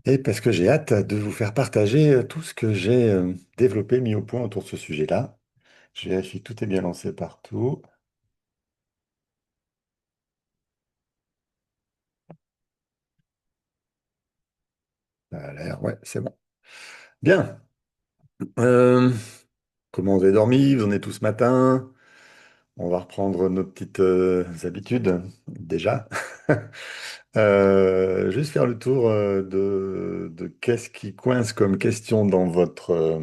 et parce que j'ai hâte de vous faire partager tout ce que j'ai développé, mis au point autour de ce sujet-là. Je vérifie que tout est bien lancé partout. Ça a l'air, ouais, c'est bon. Bien. Euh, Comment vous avez dormi? Vous en êtes tous ce matin? On va reprendre nos petites habitudes, déjà. Juste faire le tour de qu'est-ce qui coince comme question dans votre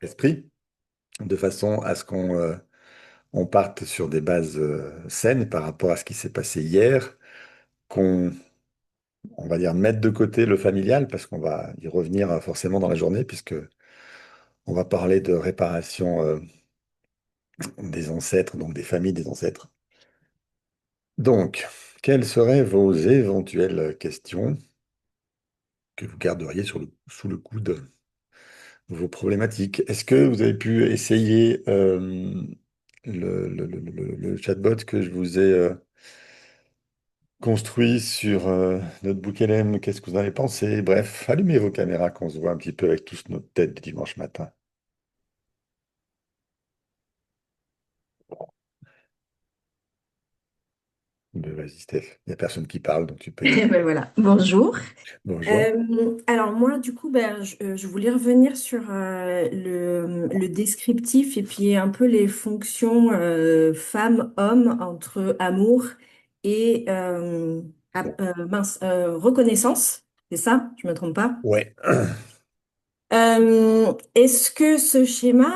esprit, de façon à ce qu'on parte sur des bases saines par rapport à ce qui s'est passé hier, qu'on, on va dire, mette de côté le familial, parce qu'on va y revenir forcément dans la journée, puisque on va parler de réparation des ancêtres, donc des familles des ancêtres. Donc, quelles seraient vos éventuelles questions que vous garderiez sous le coude, vos problématiques? Est-ce que vous avez pu essayer le chatbot que je vous ai construit sur notre book LM? Qu'est-ce que vous en avez pensé? Bref, allumez vos caméras qu'on se voit un petit peu avec tous notre tête du dimanche matin. Ben, vas-y, Steph. Il n'y a personne qui parle, donc tu peux y aller. Ben voilà, bonjour. Bonjour. Alors moi, du coup, je voulais revenir sur le descriptif et puis un peu les fonctions femme-homme entre amour et reconnaissance. C'est ça? Je me trompe pas? Ouais. Est-ce que ce schéma,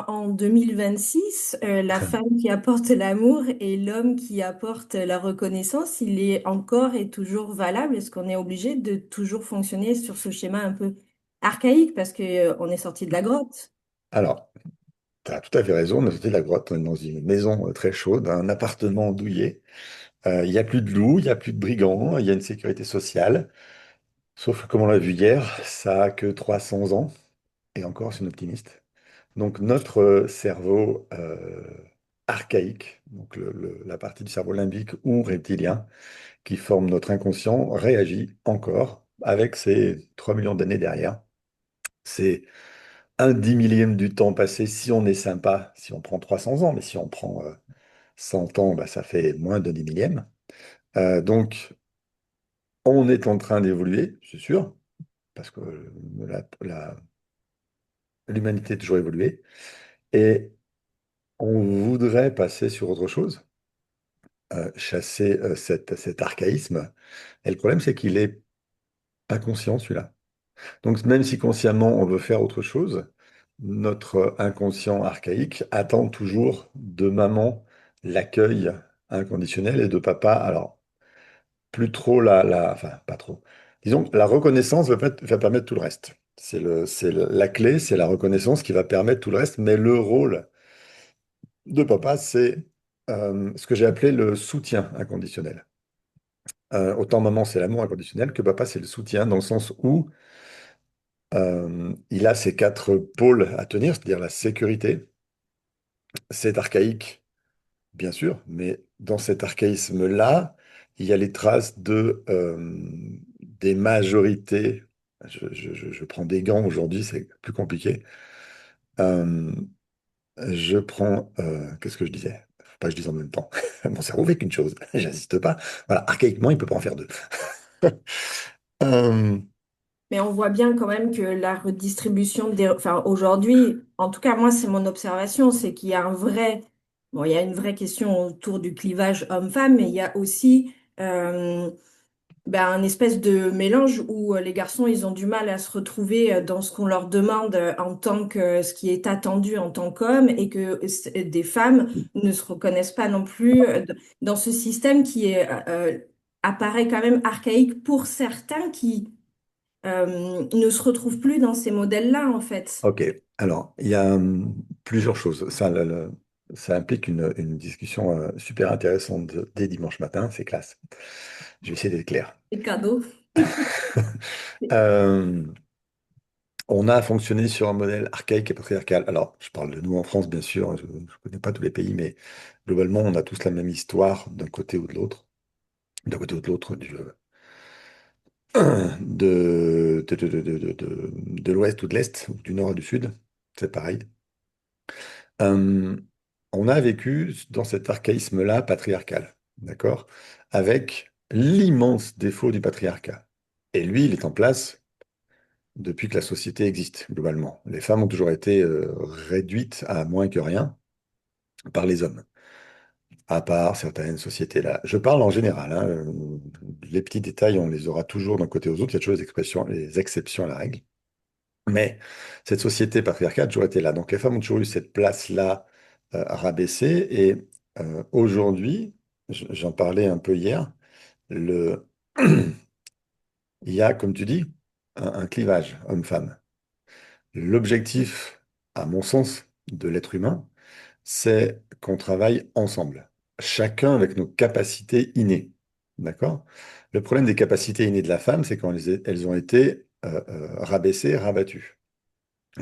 en 2026, la femme qui apporte l'amour et l'homme qui apporte la reconnaissance, il est encore et toujours valable? Est-ce qu'on est obligé de toujours fonctionner sur ce schéma un peu archaïque parce que, on est sorti de la grotte? Alors, tu as tout à fait raison. On est sorti de la grotte, on est dans une maison très chaude, un appartement douillet. Il n'y a plus de loups, il n'y a plus de brigands, il y a une sécurité sociale. Sauf que, comme on l'a vu hier, ça a que 300 ans. Et encore, c'est une optimiste. Donc, notre cerveau archaïque, donc la partie du cerveau limbique ou reptilien, qui forme notre inconscient, réagit encore avec ces 3 millions d'années derrière. C'est un dix millième du temps passé si on est sympa, si on prend 300 ans, mais si on prend 100 ans, bah, ça fait moins de 10 millièmes. Donc, on est en train d'évoluer, c'est sûr, parce que l'humanité a toujours évolué, et on voudrait passer sur autre chose, chasser cet archaïsme. Et le problème, c'est qu'il n'est pas conscient, celui-là. Donc, même si consciemment on veut faire autre chose, notre inconscient archaïque attend toujours de maman l'accueil inconditionnel et de papa, alors plus trop enfin pas trop. Disons que la reconnaissance va permettre tout le reste. La clé, c'est la reconnaissance qui va permettre tout le reste, mais le rôle de papa, c'est ce que j'ai appelé le soutien inconditionnel. Autant maman, c'est l'amour inconditionnel, que papa, c'est le soutien, dans le sens où il a ces quatre pôles à tenir, c'est-à-dire la sécurité. C'est archaïque, bien sûr, mais dans cet archaïsme-là, il y a les traces des majorités. Je prends des gants aujourd'hui, c'est plus compliqué. Euh, je prends. Qu'est-ce que je disais? Faut pas que je dise en même temps. Mon cerveau fait qu'une chose. J'insiste pas. Voilà, archaïquement, il peut pas en faire deux. Euh, Mais on voit bien quand même que la redistribution enfin, aujourd'hui, en tout cas, moi, c'est mon observation, c'est qu'il y a bon, il y a une vraie question autour du clivage homme-femme, mais il y a aussi, un espèce de mélange où les garçons, ils ont du mal à se retrouver dans ce qu'on leur demande en tant que ce qui est attendu en tant qu'homme et que des femmes ne se reconnaissent pas non plus dans ce système apparaît quand même archaïque pour certains qui ne se retrouvent plus dans ces modèles-là, en fait. ok. Alors, il y a plusieurs choses. Ça implique une discussion super intéressante dès dimanche matin. C'est classe. Je vais essayer d'être clair. C'est cadeau. Euh, on a fonctionné sur un modèle archaïque et patriarcal. Alors, je parle de nous en France, bien sûr. Je ne connais pas tous les pays, mais globalement, on a tous la même histoire d'un côté ou de l'autre. D'un côté ou de l'autre de l'ouest ou de l'est, ou du nord et du sud, c'est pareil. Euh, on a vécu dans cet archaïsme-là patriarcal, d'accord? Avec l'immense défaut du patriarcat. Et lui, il est en place depuis que la société existe, globalement. Les femmes ont toujours été réduites à moins que rien par les hommes, à part certaines sociétés-là. Je parle en général, hein, les petits détails, on les aura toujours d'un côté aux autres, il y a toujours les exceptions à la règle. Mais cette société patriarcale a toujours été là. Donc les femmes ont toujours eu cette place-là rabaissée. Et aujourd'hui, j'en parlais un peu hier, le... il y a, comme tu dis, un clivage homme-femme. L'objectif, à mon sens, de l'être humain, c'est qu'on travaille ensemble, chacun avec nos capacités innées. D'accord? Le problème des capacités innées de la femme, c'est quand elles ont été rabaissées, rabattues.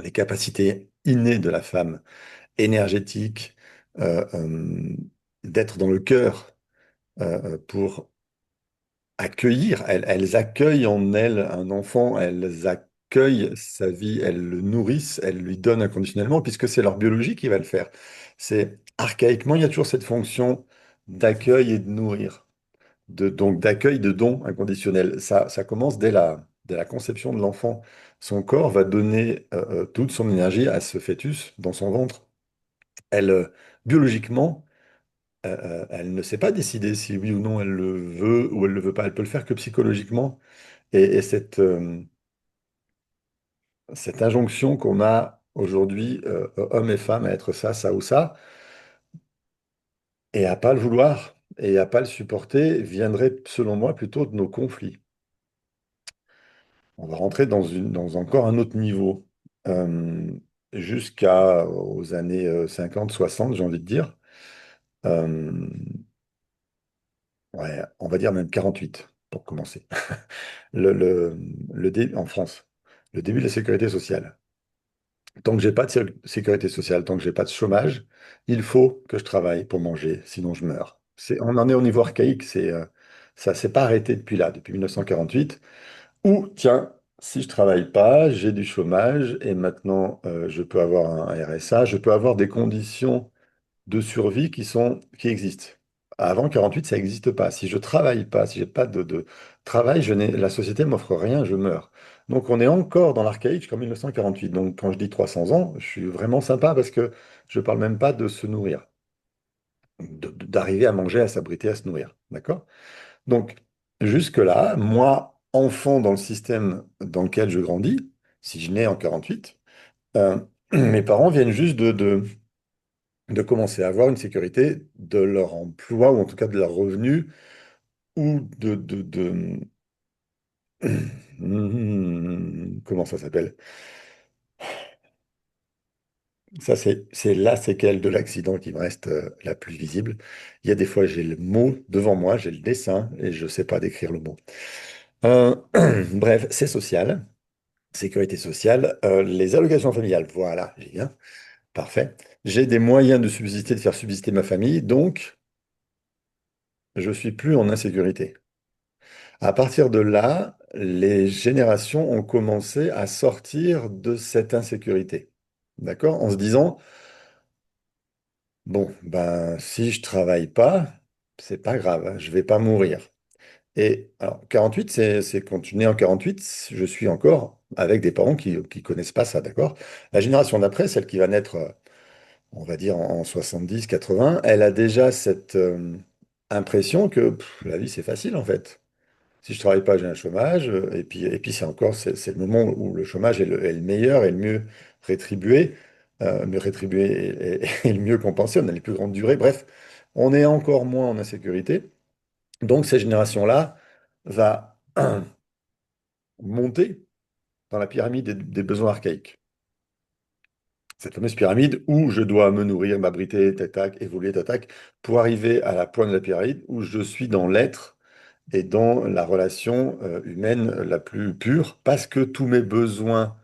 Les capacités innées de la femme, énergétiques, d'être dans le cœur pour accueillir. Elles accueillent en elles un enfant, elles accueillent sa vie, elles le nourrissent, elles lui donnent inconditionnellement, puisque c'est leur biologie qui va le faire. C'est archaïquement, il y a toujours cette fonction d'accueil et de nourrir, donc d'accueil, de don inconditionnel. Ça commence dès la conception de l'enfant. Son corps va donner toute son énergie à ce fœtus dans son ventre. Elle, biologiquement, elle ne sait pas décider si oui ou non elle le veut ou elle le veut pas. Elle peut le faire que psychologiquement. Et cette injonction qu'on a aujourd'hui, hommes et femmes, à être ça, ça ou ça, et à pas le vouloir et à pas le supporter, viendrait, selon moi, plutôt de nos conflits. On va rentrer dans encore un autre niveau, euh, jusqu'aux années 50, 60, j'ai envie de dire. Euh, ouais, on va dire même 48 pour commencer. En France, le début de la sécurité sociale. Tant que j'ai pas de sécurité sociale, tant que j'ai pas de chômage, il faut que je travaille pour manger, sinon je meurs. On en est au niveau archaïque, ça s'est pas arrêté depuis là, depuis 1948. Ou, tiens, si je travaille pas, j'ai du chômage et maintenant je peux avoir un RSA, je peux avoir des conditions de survie qui existent. Avant 48, ça n'existe pas. Si je travaille pas, si j'ai pas de travail, la société m'offre rien, je meurs. Donc on est encore dans l'archaïque comme 1948. Donc quand je dis 300 ans, je suis vraiment sympa parce que je parle même pas de se nourrir, d'arriver à manger, à s'abriter, à se nourrir. D'accord? Donc jusque-là, moi, enfant dans le système dans lequel je grandis, si je nais en 48, mes parents viennent juste de commencer à avoir une sécurité de leur emploi, ou en tout cas de leur revenu, ou comment ça s'appelle? Ça, c'est la séquelle de l'accident qui me reste la plus visible. Il y a des fois, j'ai le mot devant moi, j'ai le dessin, et je ne sais pas décrire le mot. Euh, bref, c'est social, sécurité sociale, les allocations familiales, voilà, j'y viens, parfait. J'ai des moyens de subsister, de faire subsister ma famille, donc je suis plus en insécurité. À partir de là, les générations ont commencé à sortir de cette insécurité. D'accord? En se disant, bon, ben, si je travaille pas, c'est pas grave, hein, je vais pas mourir. Et alors, 48, c'est quand tu nais en 48, je suis encore avec des parents qui connaissent pas ça, d'accord? La génération d'après, celle qui va naître, on va dire, en 70, 80, elle a déjà cette impression que la vie, c'est facile, en fait. Si je travaille pas, j'ai un chômage. Et puis c'est le moment où le chômage est le meilleur et le mieux rétribué et le mieux compensé. On a les plus grandes durées. Bref, on est encore moins en insécurité. Donc, ces générations-là va monter dans la pyramide des besoins archaïques. Cette fameuse pyramide où je dois me nourrir, m'abriter, tac, évoluer, tac, pour arriver à la pointe de la pyramide où je suis dans l'être et dans la relation humaine la plus pure, parce que tous mes besoins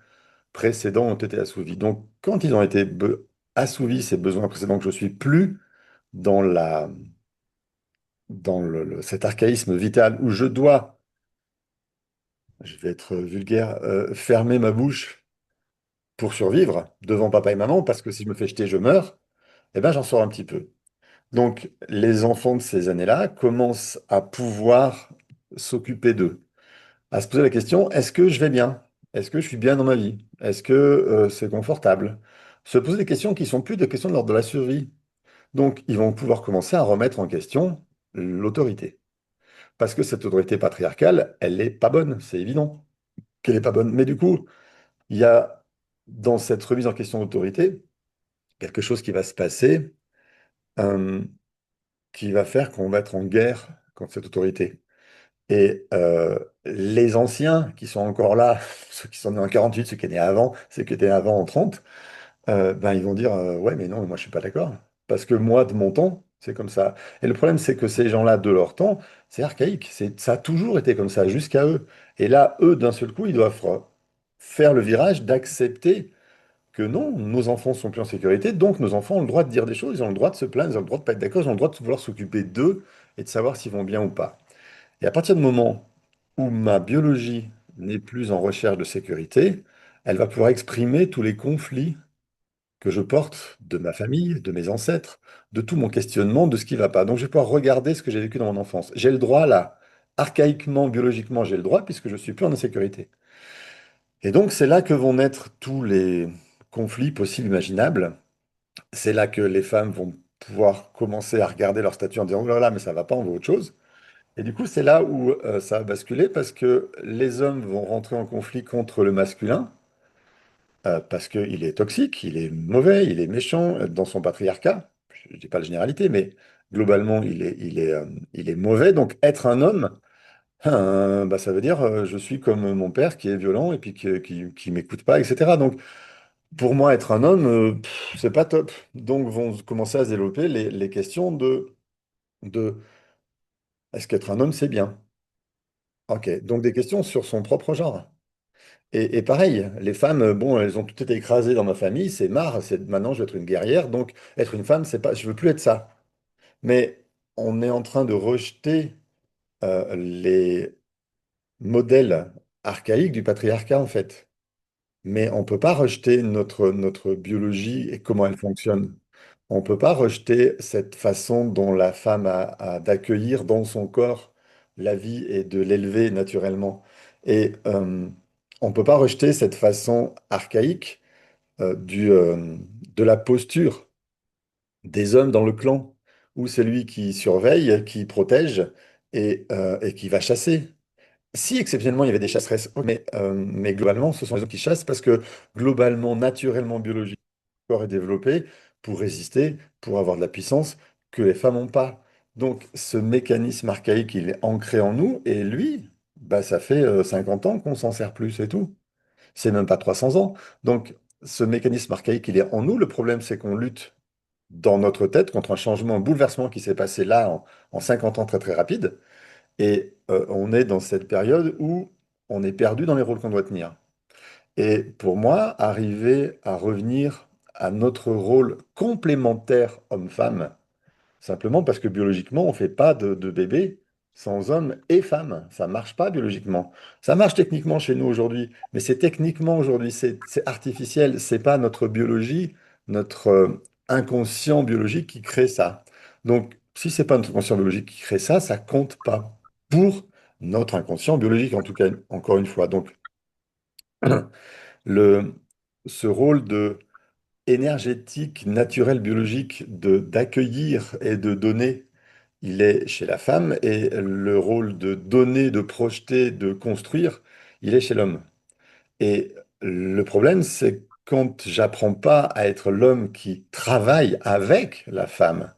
précédents ont été assouvis. Donc, quand ils ont été assouvis, ces besoins précédents, que je suis plus dans cet archaïsme vital où je dois je vais être vulgaire, fermer ma bouche pour survivre devant papa et maman, parce que si je me fais jeter, je meurs, eh ben j'en sors un petit peu. Donc, les enfants de ces années-là commencent à pouvoir s'occuper d'eux, à se poser la question, est-ce que je vais bien? Est-ce que je suis bien dans ma vie? Est-ce que c'est confortable? Se poser des questions qui sont plus des questions de l'ordre de la survie. Donc, ils vont pouvoir commencer à remettre en question l'autorité. Parce que cette autorité patriarcale, elle n'est pas bonne, c'est évident qu'elle n'est pas bonne. Mais du coup, il y a dans cette remise en question d'autorité quelque chose qui va se passer, euh, qui va faire qu'on va être en guerre contre cette autorité. Et les anciens qui sont encore là, ceux qui sont nés en 48, ceux qui étaient nés avant, ceux qui étaient avant en 30, ben, ils vont dire ouais, mais non, moi je suis pas d'accord. Parce que moi, de mon temps, c'est comme ça. Et le problème, c'est que ces gens-là, de leur temps, c'est archaïque. Ça a toujours été comme ça, jusqu'à eux. Et là, eux, d'un seul coup, ils doivent faire le virage d'accepter que non, nos enfants sont plus en sécurité, donc nos enfants ont le droit de dire des choses, ils ont le droit de se plaindre, ils ont le droit de pas être d'accord, ils ont le droit de vouloir s'occuper d'eux et de savoir s'ils vont bien ou pas. Et à partir du moment où ma biologie n'est plus en recherche de sécurité, elle va pouvoir exprimer tous les conflits que je porte de ma famille, de mes ancêtres, de tout mon questionnement, de ce qui ne va pas. Donc je vais pouvoir regarder ce que j'ai vécu dans mon enfance. J'ai le droit là, archaïquement, biologiquement, j'ai le droit puisque je suis plus en insécurité. Et donc c'est là que vont naître tous les conflits possibles, imaginables. C'est là que les femmes vont pouvoir commencer à regarder leur statut en disant, oh là là, mais ça va pas, on veut autre chose. Et du coup, c'est là où ça va basculer parce que les hommes vont rentrer en conflit contre le masculin parce qu'il est toxique, il est mauvais, il est méchant dans son patriarcat. Je ne dis pas la généralité, mais globalement, il est mauvais. Donc, être un homme, bah, ça veut dire je suis comme mon père qui est violent et puis qui m'écoute pas, etc. Donc, pour moi, être un homme, c'est pas top. Donc, vont commencer à se développer les questions de est-ce qu'être un homme, c'est bien? Ok, donc des questions sur son propre genre. Et pareil, les femmes, bon, elles ont toutes été écrasées dans ma famille, c'est marre, c'est maintenant je vais être une guerrière, donc être une femme, c'est pas, je veux plus être ça. Mais on est en train de rejeter les modèles archaïques du patriarcat en fait. Mais on peut pas rejeter notre biologie et comment elle fonctionne. On peut pas rejeter cette façon dont la femme a d'accueillir dans son corps la vie et de l'élever naturellement. Et on peut pas rejeter cette façon archaïque de la posture des hommes dans le clan, où c'est lui qui surveille, qui protège et qui va chasser. Si exceptionnellement il y avait des chasseresses, ok, mais globalement ce sont les hommes qui chassent parce que globalement, naturellement, biologiquement, le corps est développé pour résister, pour avoir de la puissance que les femmes n'ont pas. Donc ce mécanisme archaïque, il est ancré en nous et lui, bah, ça fait 50 ans qu'on s'en sert plus, c'est tout. C'est même pas 300 ans. Donc ce mécanisme archaïque, il est en nous. Le problème, c'est qu'on lutte dans notre tête contre un changement, un bouleversement qui s'est passé là en 50 ans très très rapide. Et on est dans cette période où on est perdu dans les rôles qu'on doit tenir. Et pour moi, arriver à revenir à notre rôle complémentaire homme-femme, simplement parce que biologiquement, on ne fait pas de bébé sans homme et femme. Ça ne marche pas biologiquement. Ça marche techniquement chez nous aujourd'hui, mais c'est techniquement aujourd'hui, c'est artificiel. C'est pas notre biologie, notre inconscient biologique qui crée ça. Donc, si c'est pas notre inconscient biologique qui crée ça, ça compte pas pour notre inconscient biologique, en tout cas, encore une fois. Donc, le, ce rôle de énergétique, naturel, biologique d'accueillir et de donner, il est chez la femme et le rôle de donner, de projeter, de construire, il est chez l'homme. Et le problème, c'est quand j'apprends pas à être l'homme qui travaille avec la femme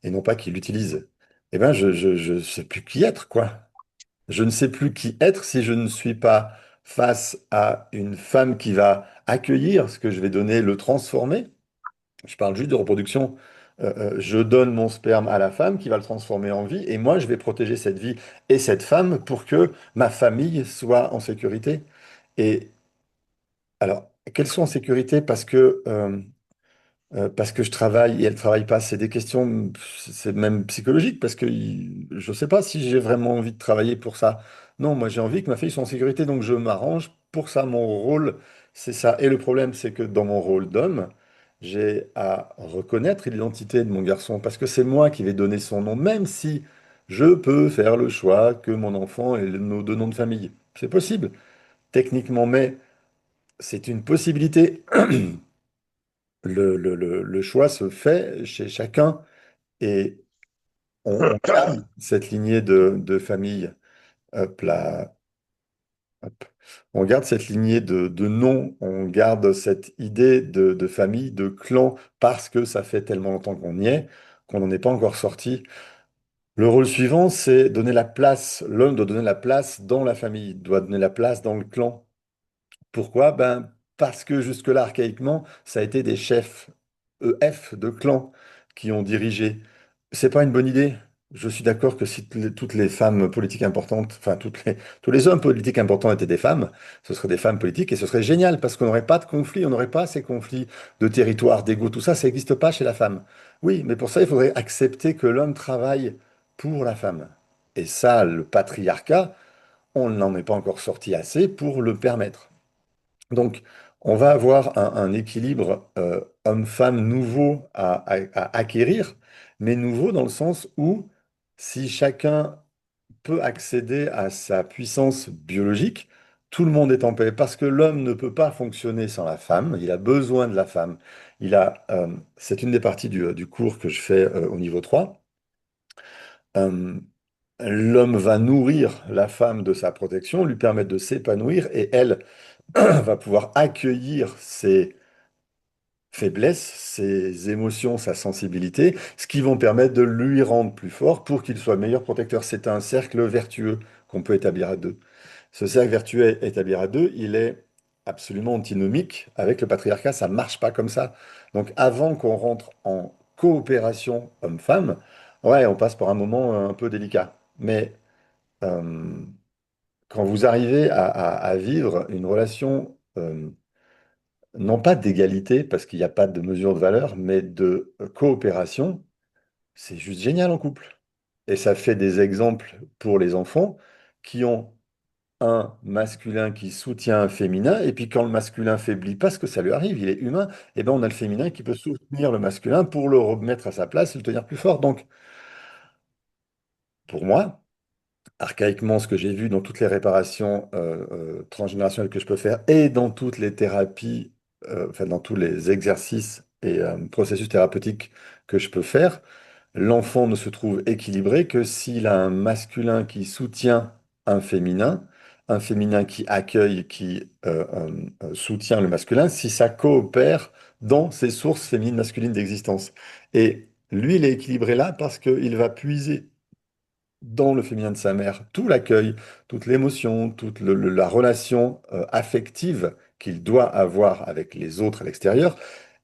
et non pas qui l'utilise, eh ben je sais plus qui être, quoi. Je ne sais plus qui être si je ne suis pas face à une femme qui va accueillir ce que je vais donner, le transformer. Je parle juste de reproduction. Je donne mon sperme à la femme qui va le transformer en vie et moi, je vais protéger cette vie et cette femme pour que ma famille soit en sécurité. Et alors, qu'elle soit en sécurité parce que parce que je travaille et elle travaille pas. C'est des questions, c'est même psychologique parce que je sais pas si j'ai vraiment envie de travailler pour ça. Non, moi j'ai envie que ma fille soit en sécurité, donc je m'arrange pour ça. Mon rôle, c'est ça. Et le problème, c'est que dans mon rôle d'homme, j'ai à reconnaître l'identité de mon garçon parce que c'est moi qui vais donner son nom, même si je peux faire le choix que mon enfant ait nos deux noms de famille. C'est possible, techniquement, mais c'est une possibilité. Le choix se fait chez chacun et on garde cette lignée de famille. Hop là, hop. On garde cette lignée de noms, on garde cette idée de famille, de clan, parce que ça fait tellement longtemps qu'on y est, qu'on n'en est pas encore sorti. Le rôle suivant, c'est donner la place. L'homme doit donner la place dans la famille, doit donner la place dans le clan. Pourquoi? Ben, parce que jusque-là, archaïquement, ça a été des chefs EF de clans qui ont dirigé. C'est pas une bonne idée. Je suis d'accord que si toutes les femmes politiques importantes, enfin tous les hommes politiques importants étaient des femmes, ce seraient des femmes politiques et ce serait génial parce qu'on n'aurait pas de conflits, on n'aurait pas ces conflits de territoire, d'ego, tout ça, ça n'existe pas chez la femme. Oui, mais pour ça, il faudrait accepter que l'homme travaille pour la femme. Et ça, le patriarcat, on n'en est pas encore sorti assez pour le permettre. Donc, on va avoir un équilibre homme-femme nouveau à acquérir, mais nouveau dans le sens où si chacun peut accéder à sa puissance biologique, tout le monde est en paix, parce que l'homme ne peut pas fonctionner sans la femme, il a besoin de la femme. C'est une des parties du cours que je fais au niveau 3. Euh, L'homme va nourrir la femme de sa protection, lui permettre de s'épanouir, et elle va pouvoir accueillir ses faiblesses, ses émotions, sa sensibilité, ce qui vont permettre de lui rendre plus fort pour qu'il soit meilleur protecteur. C'est un cercle vertueux qu'on peut établir à deux. Ce cercle vertueux établi à deux, il est absolument antinomique avec le patriarcat. Ça ne marche pas comme ça. Donc avant qu'on rentre en coopération homme-femme, ouais, on passe par un moment un peu délicat. Mais euh, quand vous arrivez à vivre une relation non pas d'égalité, parce qu'il n'y a pas de mesure de valeur, mais de coopération, c'est juste génial en couple. Et ça fait des exemples pour les enfants qui ont un masculin qui soutient un féminin, et puis quand le masculin faiblit, parce que ça lui arrive, il est humain, et ben on a le féminin qui peut soutenir le masculin pour le remettre à sa place et le tenir plus fort. Donc, pour moi, archaïquement, ce que j'ai vu dans toutes les réparations transgénérationnelles que je peux faire et dans toutes les thérapies, enfin dans tous les exercices et processus thérapeutiques que je peux faire, l'enfant ne se trouve équilibré que s'il a un masculin qui soutient un féminin qui accueille, qui soutient le masculin, si ça coopère dans ses sources féminines masculines d'existence. Et lui, il est équilibré là parce qu'il va puiser dans le féminin de sa mère tout l'accueil, toute l'émotion, toute la relation affective qu'il doit avoir avec les autres à l'extérieur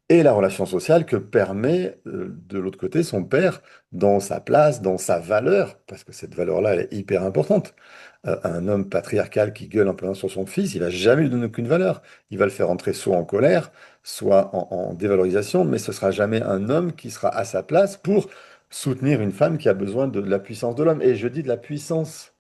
et la relation sociale que permet de l'autre côté son père dans sa place, dans sa valeur, parce que cette valeur-là, elle est hyper importante. Un homme patriarcal qui gueule en plein sur son fils, il va jamais lui donner aucune valeur. Il va le faire entrer soit en colère, soit en dévalorisation, mais ce sera jamais un homme qui sera à sa place pour soutenir une femme qui a besoin de la puissance de l'homme. Et je dis de la puissance,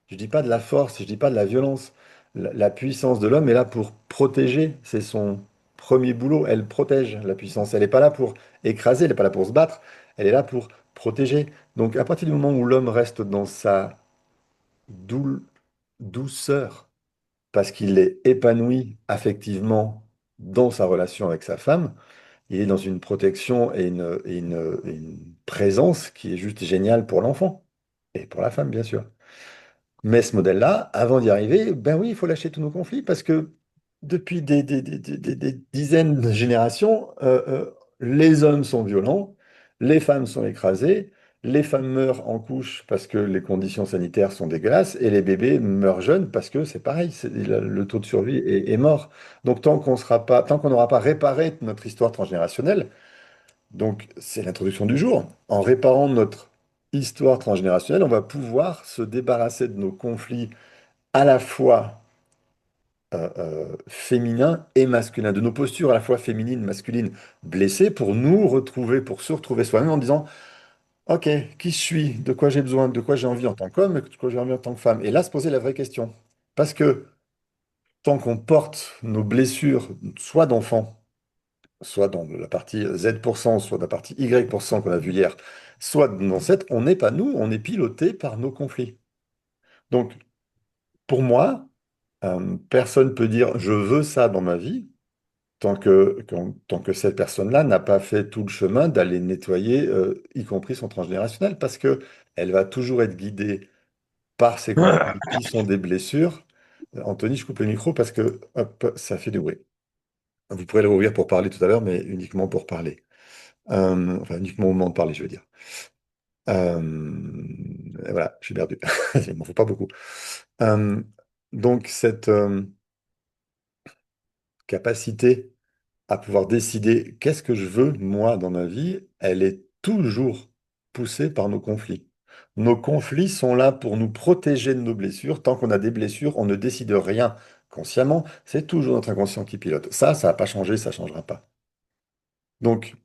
je dis pas de la force, je dis pas de la violence. La puissance de l'homme est là pour protéger, c'est son premier boulot. Elle protège la puissance. Elle n'est pas là pour écraser, elle n'est pas là pour se battre, elle est là pour protéger. Donc à partir du moment où l'homme reste dans sa dou- douceur, parce qu'il est épanoui affectivement dans sa relation avec sa femme, il est dans une protection et une présence qui est juste géniale pour l'enfant et pour la femme, bien sûr. Mais ce modèle-là, avant d'y arriver, ben oui, il faut lâcher tous nos conflits parce que depuis des dizaines de générations, les hommes sont violents, les femmes sont écrasées, les femmes meurent en couche parce que les conditions sanitaires sont dégueulasses et les bébés meurent jeunes parce que c'est pareil, le taux de survie est mort. Donc tant qu'on n'aura pas réparé notre histoire transgénérationnelle, donc, c'est l'introduction du jour. En réparant notre histoire transgénérationnelle, on va pouvoir se débarrasser de nos conflits à la fois féminin et masculin, de nos postures à la fois féminines, masculines, blessées, pour nous retrouver, pour se retrouver soi-même en disant, OK, qui je suis, de quoi j'ai besoin, de quoi j'ai envie en tant qu'homme, de quoi j'ai envie en tant que femme. Et là, se poser la vraie question. Parce que tant qu'on porte nos blessures, soit d'enfant, soit dans la partie Z%, soit dans la partie Y% qu'on a vu hier, soit dans cette, on n'est pas nous, on est piloté par nos conflits. Donc, pour moi, personne peut dire je veux ça dans ma vie tant que cette personne-là n'a pas fait tout le chemin d'aller nettoyer, y compris son transgénérationnel, parce que elle va toujours être guidée par ces conflits qui sont des blessures. Anthony, je coupe le micro parce que hop, ça fait du bruit. Vous pourrez le rouvrir pour parler tout à l'heure, mais uniquement pour parler. Enfin, uniquement au moment de parler, je veux dire. Et voilà, je suis perdu. Il m'en faut pas beaucoup. Euh, donc, cette capacité à pouvoir décider qu'est-ce que je veux, moi, dans ma vie, elle est toujours poussée par nos conflits. Nos conflits sont là pour nous protéger de nos blessures. Tant qu'on a des blessures, on ne décide rien consciemment. C'est toujours notre inconscient qui pilote. Ça n'a pas changé, ça ne changera pas. Donc,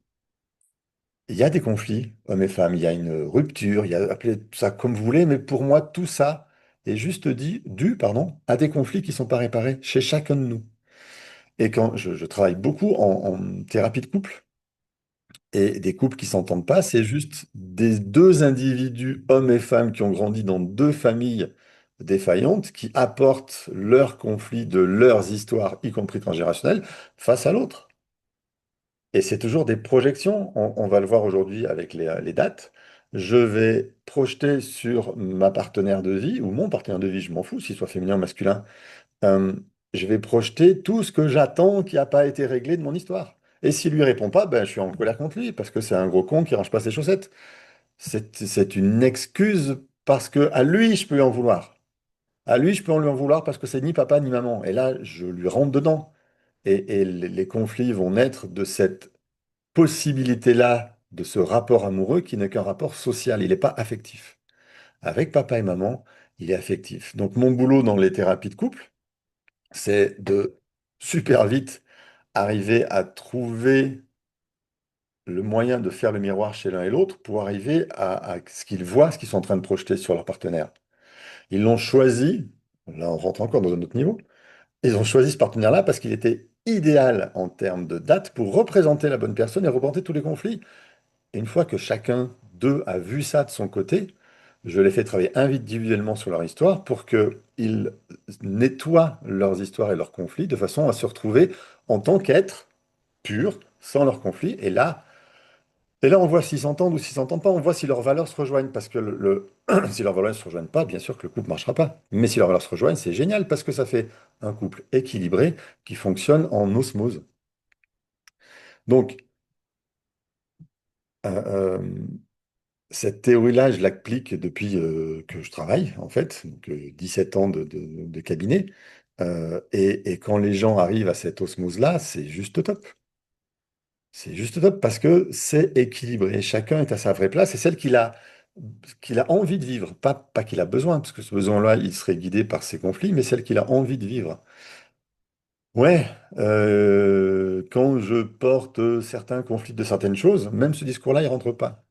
il y a des conflits, hommes et femmes, il y a une rupture, il y a, appelez ça comme vous voulez, mais pour moi, tout ça est juste dû, pardon, à des conflits qui ne sont pas réparés chez chacun de nous. Et quand je travaille beaucoup en thérapie de couple, et des couples qui s'entendent pas, c'est juste des deux individus, hommes et femmes, qui ont grandi dans deux familles défaillantes, qui apportent leurs conflits de leurs histoires, y compris transgénérationnelles, face à l'autre. Et c'est toujours des projections. On va le voir aujourd'hui avec les dates. Je vais projeter sur ma partenaire de vie, ou mon partenaire de vie, je m'en fous, s'il soit féminin ou masculin, euh, je vais projeter tout ce que j'attends qui n'a pas été réglé de mon histoire. Et s'il lui répond pas, ben, je suis en colère contre lui, parce que c'est un gros con qui range pas ses chaussettes. C'est une excuse parce que à lui, je peux lui en vouloir. À lui, je peux lui en vouloir parce que c'est ni papa ni maman. Et là, je lui rentre dedans. Et les conflits vont naître de cette possibilité-là, de ce rapport amoureux qui n'est qu'un rapport social. Il n'est pas affectif. Avec papa et maman, il est affectif. Donc, mon boulot dans les thérapies de couple, c'est de super vite arriver à trouver le moyen de faire le miroir chez l'un et l'autre pour arriver à ce qu'ils voient, ce qu'ils sont en train de projeter sur leur partenaire. Ils l'ont choisi, là on rentre encore dans un autre niveau, ils ont choisi ce partenaire-là parce qu'il était idéal en termes de date pour représenter la bonne personne et reporter tous les conflits. Et une fois que chacun d'eux a vu ça de son côté, je les fais travailler individuellement sur leur histoire pour qu'ils nettoient leurs histoires et leurs conflits de façon à se retrouver en tant qu'être pur, sans leurs conflits. Et là, on voit s'ils s'entendent ou s'ils s'entendent pas, on voit si leurs valeurs se rejoignent. Parce que si leurs valeurs ne se rejoignent pas, bien sûr que le couple ne marchera pas. Mais si leurs valeurs se rejoignent, c'est génial parce que ça fait un couple équilibré qui fonctionne en osmose. Donc, euh, cette théorie-là, je l'applique depuis que je travaille, en fait, donc 17 ans de cabinet. Et quand les gens arrivent à cette osmose-là, c'est juste top. C'est juste top parce que c'est équilibré. Chacun est à sa vraie place et celle qu'il a envie de vivre. Pas qu'il a besoin, parce que ce besoin-là, il serait guidé par ses conflits, mais celle qu'il a envie de vivre. Ouais, quand je porte certains conflits de certaines choses, même ce discours-là, il rentre pas.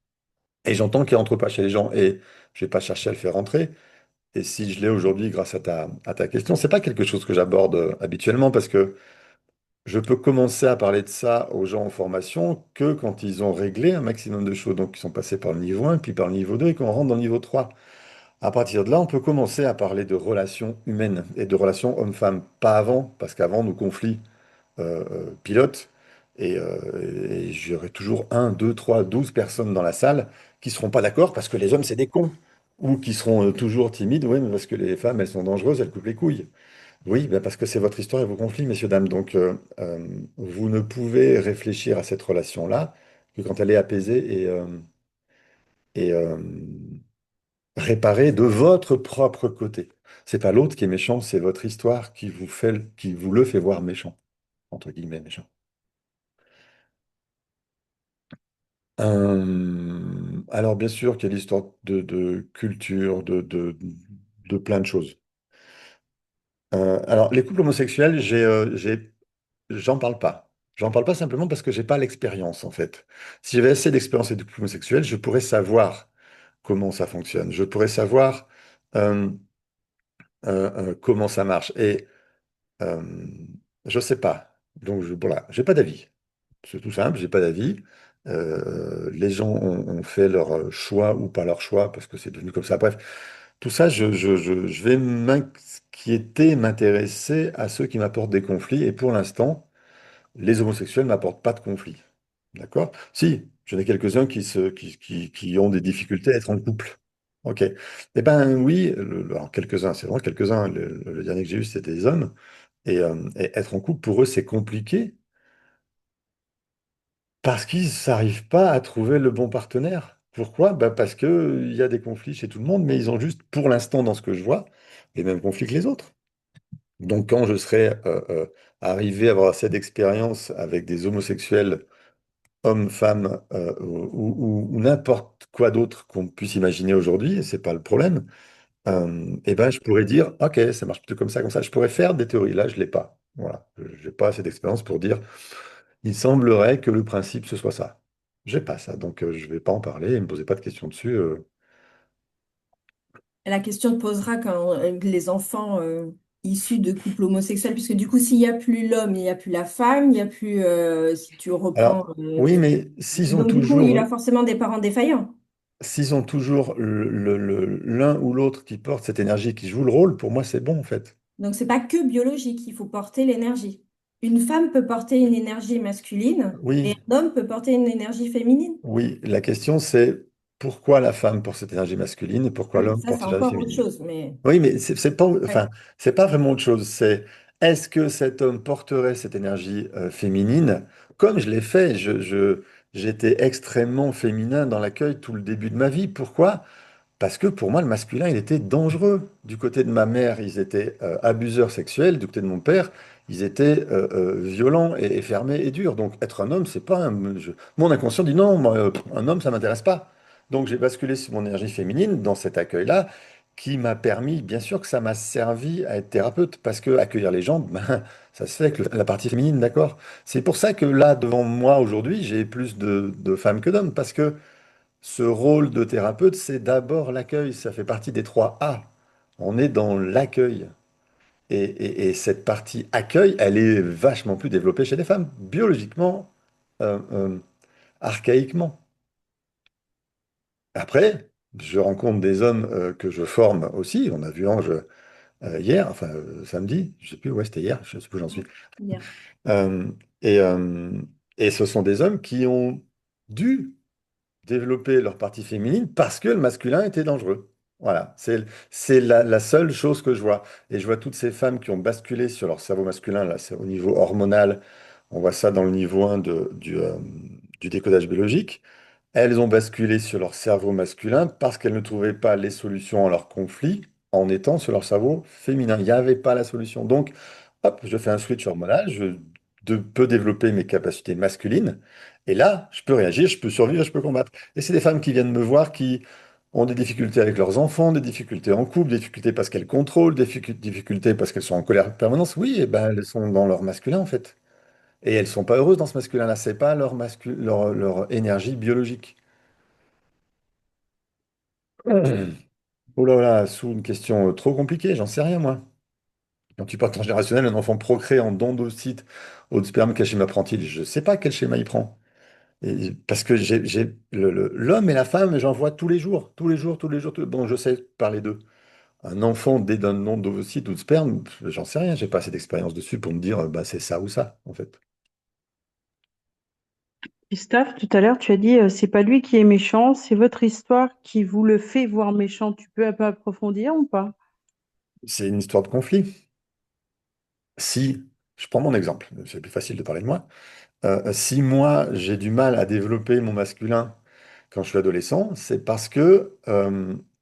Et j'entends qu'il rentre pas chez les gens et je vais pas chercher à le faire rentrer. Et si je l'ai aujourd'hui grâce à ta question, c'est pas quelque chose que j'aborde habituellement parce que je peux commencer à parler de ça aux gens en formation que quand ils ont réglé un maximum de choses. Donc, ils sont passés par le niveau 1, puis par le niveau 2, et qu'on rentre dans le niveau 3. À partir de là, on peut commencer à parler de relations humaines et de relations hommes-femmes. Pas avant, parce qu'avant, nos conflits pilotent. Et, euh, et j'aurai toujours un, 2, 3, 12 personnes dans la salle qui seront pas d'accord parce que les hommes, c'est des cons. Ou qui seront toujours timides, oui, mais parce que les femmes, elles sont dangereuses, elles coupent les couilles. Oui, ben parce que c'est votre histoire et vos conflits, messieurs, dames. Donc, vous ne pouvez réfléchir à cette relation-là que quand elle est apaisée et réparée de votre propre côté. C'est pas l'autre qui est méchant, c'est votre histoire qui vous le fait voir méchant, entre guillemets méchant. Alors, bien sûr qu'il y a l'histoire de culture, de plein de choses. Alors, les couples homosexuels, j'en parle pas. J'en parle pas simplement parce que j'ai pas l'expérience, en fait. Si j'avais assez d'expérience avec des couples homosexuels, je pourrais savoir comment ça fonctionne. Je pourrais savoir euh, comment ça marche. Et euh, je sais pas. Donc, voilà, j'ai pas d'avis. C'est tout simple, j'ai pas d'avis. Les gens ont fait leur choix ou pas leur choix parce que c'est devenu comme ça. Bref, tout ça, je vais m'inquiéter, m'intéresser à ceux qui m'apportent des conflits. Et pour l'instant, les homosexuels m'apportent pas de conflits. D'accord? Si, j'en ai quelques-uns qui ont des difficultés à être en couple. Ok. Eh ben oui, alors quelques-uns, c'est vraiment quelques-uns. Le dernier que j'ai eu, c'était des hommes. Et être en couple, pour eux, c'est compliqué parce qu'ils n'arrivent pas à trouver le bon partenaire. Pourquoi? Bah parce que, il y a des conflits chez tout le monde, mais ils ont juste, pour l'instant, dans ce que je vois, les mêmes conflits que les autres. Donc, quand je serai arrivé à avoir assez d'expérience avec des homosexuels, hommes, femmes, ou n'importe quoi d'autre qu'on puisse imaginer aujourd'hui, et c'est pas le problème, et ben, je pourrais dire, OK, ça marche plutôt comme ça, comme ça. Je pourrais faire des théories. Là, je l'ai pas. Voilà. Je n'ai pas assez d'expérience pour dire, il semblerait que le principe, ce soit ça. J'ai pas ça, donc je vais pas en parler et me poser pas de questions dessus. La question te posera quand les enfants issus de couples homosexuels, puisque du coup, s'il n'y a plus l'homme, il n'y a plus la femme, il n'y a plus, si tu reprends... Alors, oui, mais s'ils ont donc du coup, il a toujours, forcément des parents défaillants. s'ils ont toujours l'un ou l'autre qui porte cette énergie, qui joue le rôle, pour moi, c'est bon, en fait. Donc, c'est pas que biologique, il faut porter l'énergie. Une femme peut porter une énergie masculine et Oui, un homme peut porter une énergie féminine. oui, la question, c'est pourquoi la femme porte cette énergie masculine et pourquoi Oui, l'homme ça, porte c'est l'énergie encore autre féminine. chose, mais Oui, mais c'est pas, ouais. enfin, c'est pas vraiment autre chose. C'est est-ce que cet homme porterait cette énergie féminine comme je l'ai fait? J'étais extrêmement féminin dans l'accueil tout le début de ma vie. Pourquoi? Parce que pour moi, le masculin, il était dangereux. Du côté de ma mère, ils étaient abuseurs sexuels. Du côté de mon père, ils étaient violents et fermés et durs. Donc, être un homme, c'est pas un... Mon inconscient dit non, moi, un homme, ça m'intéresse pas. Donc, j'ai basculé sur mon énergie féminine dans cet accueil-là, qui m'a permis, bien sûr que ça m'a servi à être thérapeute, parce que accueillir les gens, ben, ça se fait avec la partie féminine, d'accord? C'est pour ça que là, devant moi, aujourd'hui, j'ai plus de femmes que d'hommes, parce que ce rôle de thérapeute, c'est d'abord l'accueil. Ça fait partie des trois A. On est dans l'accueil. Et cette partie accueil, elle est vachement plus développée chez les femmes, biologiquement, euh, euh, archaïquement. Après, je rencontre des hommes que je forme aussi. On a vu Ange hier, enfin samedi, je sais plus, ouais, c'était hier, je sais plus où j'en suis. Bien. Euh, et, euh, et ce sont des hommes qui ont dû développer leur partie féminine parce que le masculin était dangereux. Voilà, c'est la seule chose que je vois. Et je vois toutes ces femmes qui ont basculé sur leur cerveau masculin, là, c'est au niveau hormonal. On voit ça dans le niveau 1 du décodage biologique. Elles ont basculé sur leur cerveau masculin parce qu'elles ne trouvaient pas les solutions à leurs conflits en étant sur leur cerveau féminin. Il n'y avait pas la solution. Donc, hop, je fais un switch hormonal, peux développer mes capacités masculines. Et là, je peux réagir, je peux survivre, je peux combattre. Et c'est des femmes qui viennent me voir qui ont des difficultés avec leurs enfants, des difficultés en couple, des difficultés parce qu'elles contrôlent, des difficultés parce qu'elles sont en colère en permanence. Oui, et ben, elles sont dans leur masculin, en fait. Et elles sont pas heureuses dans ce masculin-là. C'est pas leur énergie biologique. Oh là là, sous une question trop compliquée, j'en sais rien, moi. Quand tu parles transgénérationnel, un enfant procréé en don d'ovocytes ou de sperme, quel schéma prend-il? Je ne sais pas quel schéma il prend. Parce que l'homme et la femme, j'en vois tous les jours, tous les jours, tous les jours. Bon, je sais parler d'eux. Un enfant né d'un don d'ovocytes ou de sperme, j'en sais rien, j'ai pas assez d'expérience dessus pour me dire, bah, c'est ça ou ça, en fait. Christophe, tout à l'heure, tu as dit, c'est pas lui qui est méchant, c'est votre histoire qui vous le fait voir méchant. Tu peux un peu approfondir ou pas? C'est une histoire de conflit. Si, je prends mon exemple, c'est plus facile de parler de moi. Si moi, j'ai du mal à développer mon masculin quand je suis adolescent, c'est parce que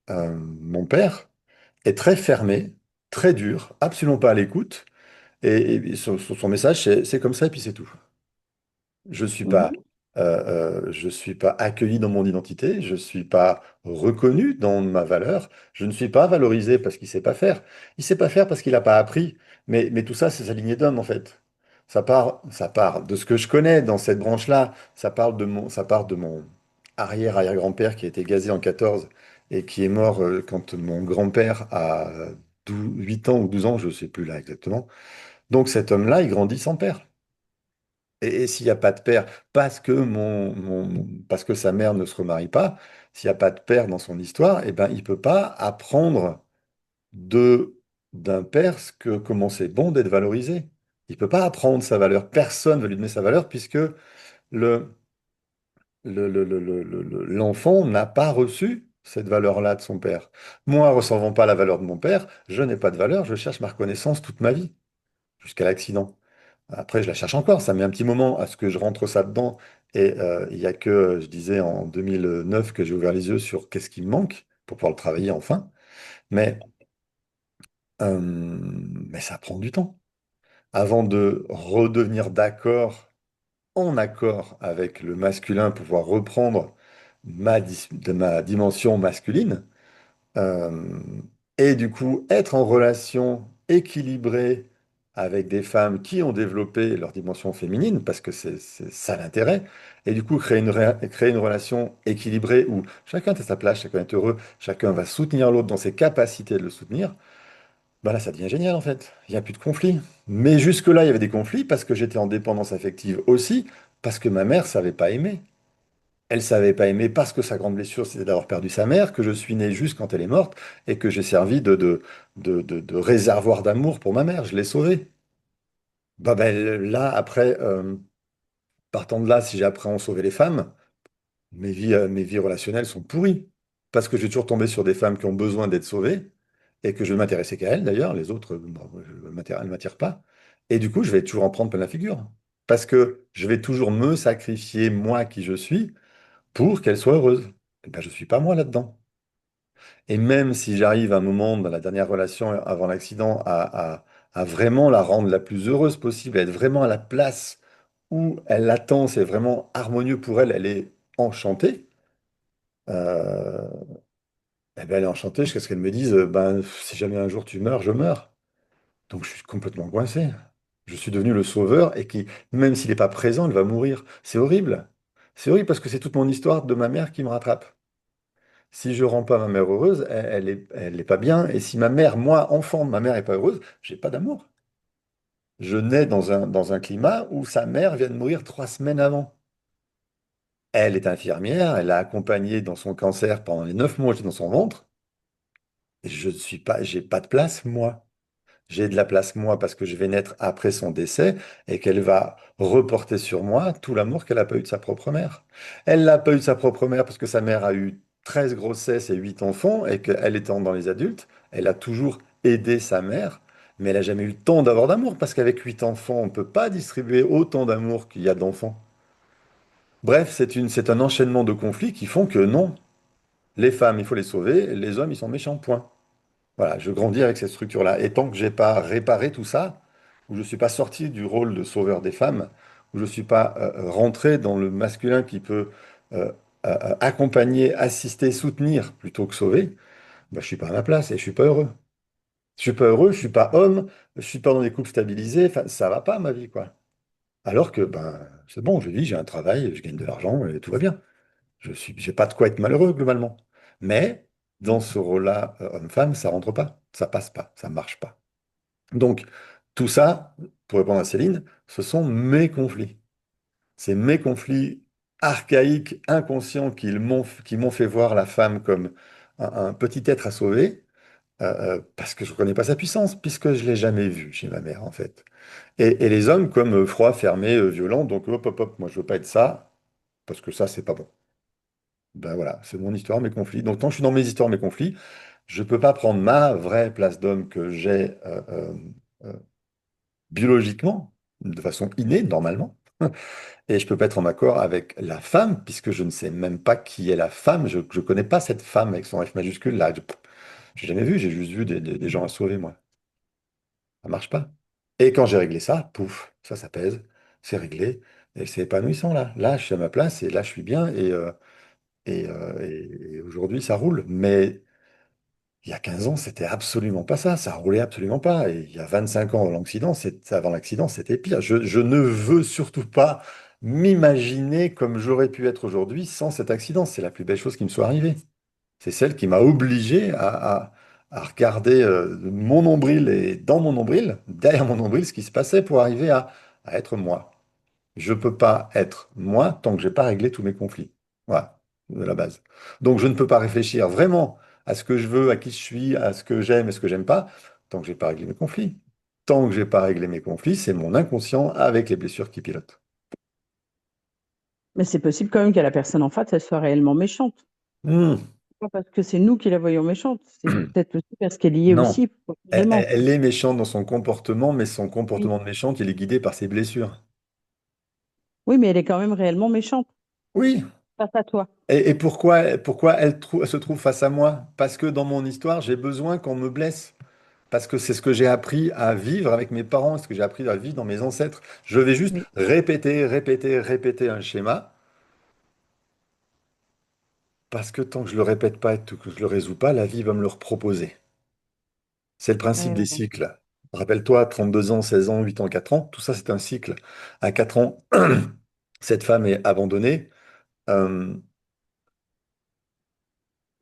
mon père est très fermé, très dur, absolument pas à l'écoute. Et son message, c'est comme ça et puis c'est tout. Je suis pas, Mhm. Je ne suis pas accueilli dans mon identité, je ne suis pas reconnu dans ma valeur, je ne suis pas valorisé parce qu'il ne sait pas faire. Il ne sait pas faire parce qu'il n'a pas appris. Mais tout ça, c'est sa lignée d'homme, en fait. Ça part de ce que je connais dans cette branche-là. Ça part de mon arrière-arrière-grand-père qui a été gazé en 14 et qui est mort quand mon grand-père a 8 ans ou 12 ans, je ne sais plus là exactement. Donc cet homme-là, il grandit sans père. Et s'il n'y a pas de père, parce que sa mère ne se remarie pas, s'il n'y a pas de père dans son histoire, eh ben, il ne peut pas apprendre de, d'un père comment c'est bon d'être valorisé. Il ne peut pas apprendre sa valeur. Personne ne va lui donner sa valeur puisque le, l'enfant n'a pas reçu cette valeur-là de son père. Moi, recevant pas la valeur de mon père, je n'ai pas de valeur, je cherche ma reconnaissance toute ma vie, jusqu'à l'accident. Après, je la cherche encore. Ça met un petit moment à ce que je rentre ça dedans. Et il y a que, je disais, en 2009 que j'ai ouvert les yeux sur qu'est-ce qui me manque pour pouvoir le travailler enfin. Mais, mais ça prend du temps. Avant de redevenir en accord avec le masculin, pour pouvoir reprendre de ma dimension masculine, Euh, et du coup, être en relation équilibrée avec des femmes qui ont développé leur dimension féminine, parce que c'est ça l'intérêt, et du coup, créer une relation équilibrée où chacun est à sa place, chacun est heureux, chacun va soutenir l'autre dans ses capacités de le soutenir, bah là, ça devient génial en fait. Il n'y a plus de conflits. Mais jusque-là, il y avait des conflits parce que j'étais en dépendance affective aussi, parce que ma mère savait pas aimer. Elle savait pas aimer parce que sa grande blessure, c'était d'avoir perdu sa mère, que je suis né juste quand elle est morte et que j'ai servi de réservoir d'amour pour ma mère. Je l'ai sauvée. Bah ben, là, après, partant de là, si j'apprends à sauver les femmes, mes vies relationnelles sont pourries. Parce que je vais toujours tomber sur des femmes qui ont besoin d'être sauvées et que je ne m'intéressais qu'à elles d'ailleurs. Les autres, bon, elles ne m'attirent pas. Et du coup, je vais toujours en prendre plein la figure. Parce que je vais toujours me sacrifier, moi qui je suis, pour qu'elle soit heureuse. Eh ben, je ne suis pas moi là-dedans. Et même si j'arrive à un moment dans la dernière relation avant l'accident à vraiment la rendre la plus heureuse possible, à être vraiment à la place où elle l'attend, c'est vraiment harmonieux pour elle, elle est enchantée, euh, eh ben, elle est enchantée jusqu'à ce qu'elle me dise, ben, si jamais un jour tu meurs, je meurs. Donc je suis complètement coincé. Je suis devenu le sauveur et qui, même s'il n'est pas présent, il va mourir. C'est horrible. C'est horrible parce que c'est toute mon histoire de ma mère qui me rattrape. Si je rends pas ma mère heureuse, elle est pas bien. Et si ma mère, moi, enfant, ma mère est pas heureuse, j'ai pas d'amour. Je nais dans un climat où sa mère vient de mourir 3 semaines avant. Elle est infirmière, elle l'a accompagnée dans son cancer pendant les 9 mois où j'étais dans son ventre. Et j'ai pas de place, moi. J'ai de la place, moi, parce que je vais naître après son décès et qu'elle va reporter sur moi tout l'amour qu'elle n'a pas eu de sa propre mère. Elle l'a pas eu de sa propre mère parce que sa mère a eu 13 grossesses et 8 enfants et qu'elle étant dans les adultes, elle a toujours aidé sa mère, mais elle n'a jamais eu le temps d'avoir d'amour parce qu'avec 8 enfants, on ne peut pas distribuer autant d'amour qu'il y a d'enfants. Bref, c'est un enchaînement de conflits qui font que non, les femmes, il faut les sauver, les hommes, ils sont méchants, point. Voilà, je grandis avec cette structure-là. Et tant que j'ai pas réparé tout ça, où je ne suis pas sorti du rôle de sauveur des femmes, où je ne suis pas rentré dans le masculin qui peut euh, accompagner, assister, soutenir plutôt que sauver, bah, je ne suis pas à ma place et je ne suis pas heureux. Je ne suis pas heureux, je ne suis pas homme, je ne suis pas dans des couples stabilisés, enfin, ça va pas ma vie, quoi. Alors que ben, c'est bon, je vis, j'ai un travail, je gagne de l'argent et tout va bien. J'ai pas de quoi être malheureux globalement. Mais dans ce rôle-là, homme-femme, ça rentre pas, ça passe pas, ça marche pas. Donc, tout ça, pour répondre à Céline, ce sont mes conflits. C'est mes conflits archaïques, inconscients, qui m'ont fait voir la femme comme un petit être à sauver, parce que je ne connais pas sa puissance, puisque je ne l'ai jamais vue chez ma mère, en fait. Et les hommes comme froids, fermés, violents, donc hop, hop, hop, moi je veux pas être ça, parce que ça, c'est pas bon. Ben voilà, c'est mon histoire, mes conflits. Donc, tant que je suis dans mes histoires, mes conflits, je ne peux pas prendre ma vraie place d'homme que j'ai euh, biologiquement, de façon innée, normalement. Et je peux pas être en accord avec la femme, puisque je ne sais même pas qui est la femme. Je ne connais pas cette femme avec son F majuscule là. Je n'ai jamais vu, j'ai juste vu des gens à sauver, moi. Ça marche pas. Et quand j'ai réglé ça, pouf, ça pèse, c'est réglé. Et c'est épanouissant là. Là, je suis à ma place et là, je suis bien et aujourd'hui, ça roule. Mais il y a 15 ans, c'était absolument pas ça. Ça roulait absolument pas. Et il y a 25 ans avant l'accident, c'était pire. Je ne veux surtout pas m'imaginer comme j'aurais pu être aujourd'hui sans cet accident. C'est la plus belle chose qui me soit arrivée. C'est celle qui m'a obligé à regarder mon nombril et dans mon nombril, derrière mon nombril, ce qui se passait pour arriver à être moi. Je ne peux pas être moi tant que j'ai pas réglé tous mes conflits. Voilà, de la base. Donc je ne peux pas réfléchir vraiment à ce que je veux, à qui je suis, à ce que j'aime et ce que j'aime pas, tant que j'ai pas réglé mes conflits. Tant que j'ai pas réglé mes conflits, c'est mon inconscient avec les blessures qui pilotent. Mais c'est possible quand même que la personne en face, elle soit réellement méchante. Hmm. Pas parce que c'est nous qui la voyons méchante, c'est peut-être aussi parce qu'elle y est Non, aussi profondément. elle est méchante dans son comportement, mais son Oui. comportement de méchante, il est guidé par ses blessures. Oui, mais elle est quand même réellement méchante Oui, face à toi. et pourquoi elle se trouve face à moi? Parce que dans mon histoire, j'ai besoin qu'on me blesse. Parce que c'est ce que j'ai appris à vivre avec mes parents, ce que j'ai appris à vivre dans mes ancêtres. Je vais juste Oui. répéter, répéter, répéter un schéma, parce que tant que je le répète pas et que je le résous pas, la vie va me le reproposer. C'est le principe Ouais, des ouais, ouais. cycles. Rappelle-toi, 32 ans, 16 ans, 8 ans, 4 ans, tout ça c'est un cycle. À 4 ans, cette femme est abandonnée, euh,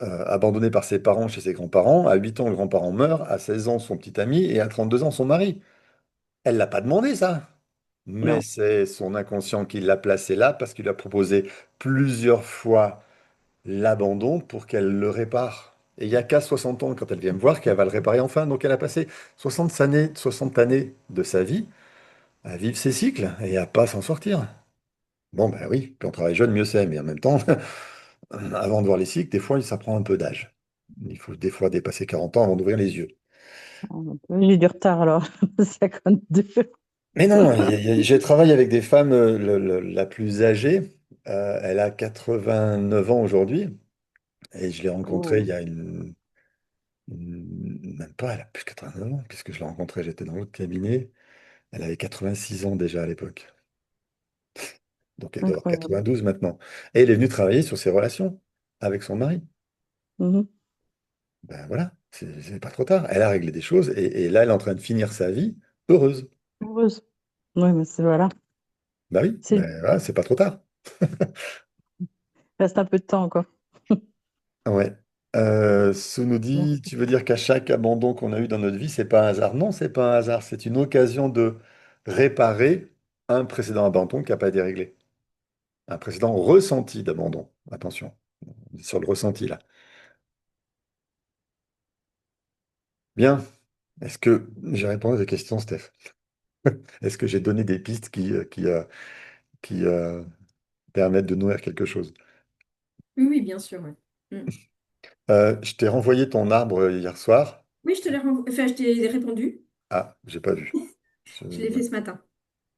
abandonnée par ses parents chez ses grands-parents. À 8 ans, le grand-parent meurt. À 16 ans, son petit ami. Et à 32 ans, son mari. Elle l'a pas demandé, ça. Mais Non, c'est son inconscient qui l'a placé là parce qu'il lui a proposé plusieurs fois l'abandon pour qu'elle le répare. Et il n'y a qu'à 60 ans, quand elle vient me voir, qu'elle va le réparer enfin. Donc elle a passé 60 années de sa vie à vivre ses cycles et à pas s'en sortir. Bon, ben oui, puis on travaille jeune, mieux c'est. Mais en même temps, avant de voir les cycles, des fois, ça prend un peu d'âge. Il faut des fois dépasser 40 ans avant d'ouvrir les yeux. j'ai du retard alors, 52. Mais non, j'ai travaillé avec des femmes, la plus âgée, elle a 89 ans aujourd'hui, et je l'ai rencontrée il Oh, y a même pas, elle a plus de 89 ans, puisque je l'ai rencontrée, j'étais dans l'autre cabinet, elle avait 86 ans déjà à l'époque, donc elle doit avoir incroyable. 92 maintenant. Et elle est venue travailler sur ses relations avec son mari. Mhm. Ben voilà, c'est pas trop tard. Elle a réglé des choses, et là, elle est en train de finir sa vie heureuse. Heureuse. Oui, mais c'est voilà. Ben oui, C'est ben voilà, c'est pas trop tard. reste un peu de temps encore. Ouais. Sou nous dit, Merci. tu veux dire qu'à chaque abandon qu'on a eu dans notre vie, c'est pas un hasard? Non, c'est pas un hasard. C'est une occasion de réparer un précédent abandon qui n'a pas été réglé. Un précédent ressenti d'abandon. Attention, on est sur le ressenti là. Bien. Est-ce que j'ai répondu à tes questions, Steph? Est-ce que j'ai donné des pistes qui permettent de nourrir quelque chose? Oui, oui, bien sûr. Ouais. Mm. Je t'ai renvoyé ton arbre hier soir. Oui, je te l'ai enfin, je t'ai répondu. Ah, j'ai pas vu. Je l'ai Ouais, fait ce matin.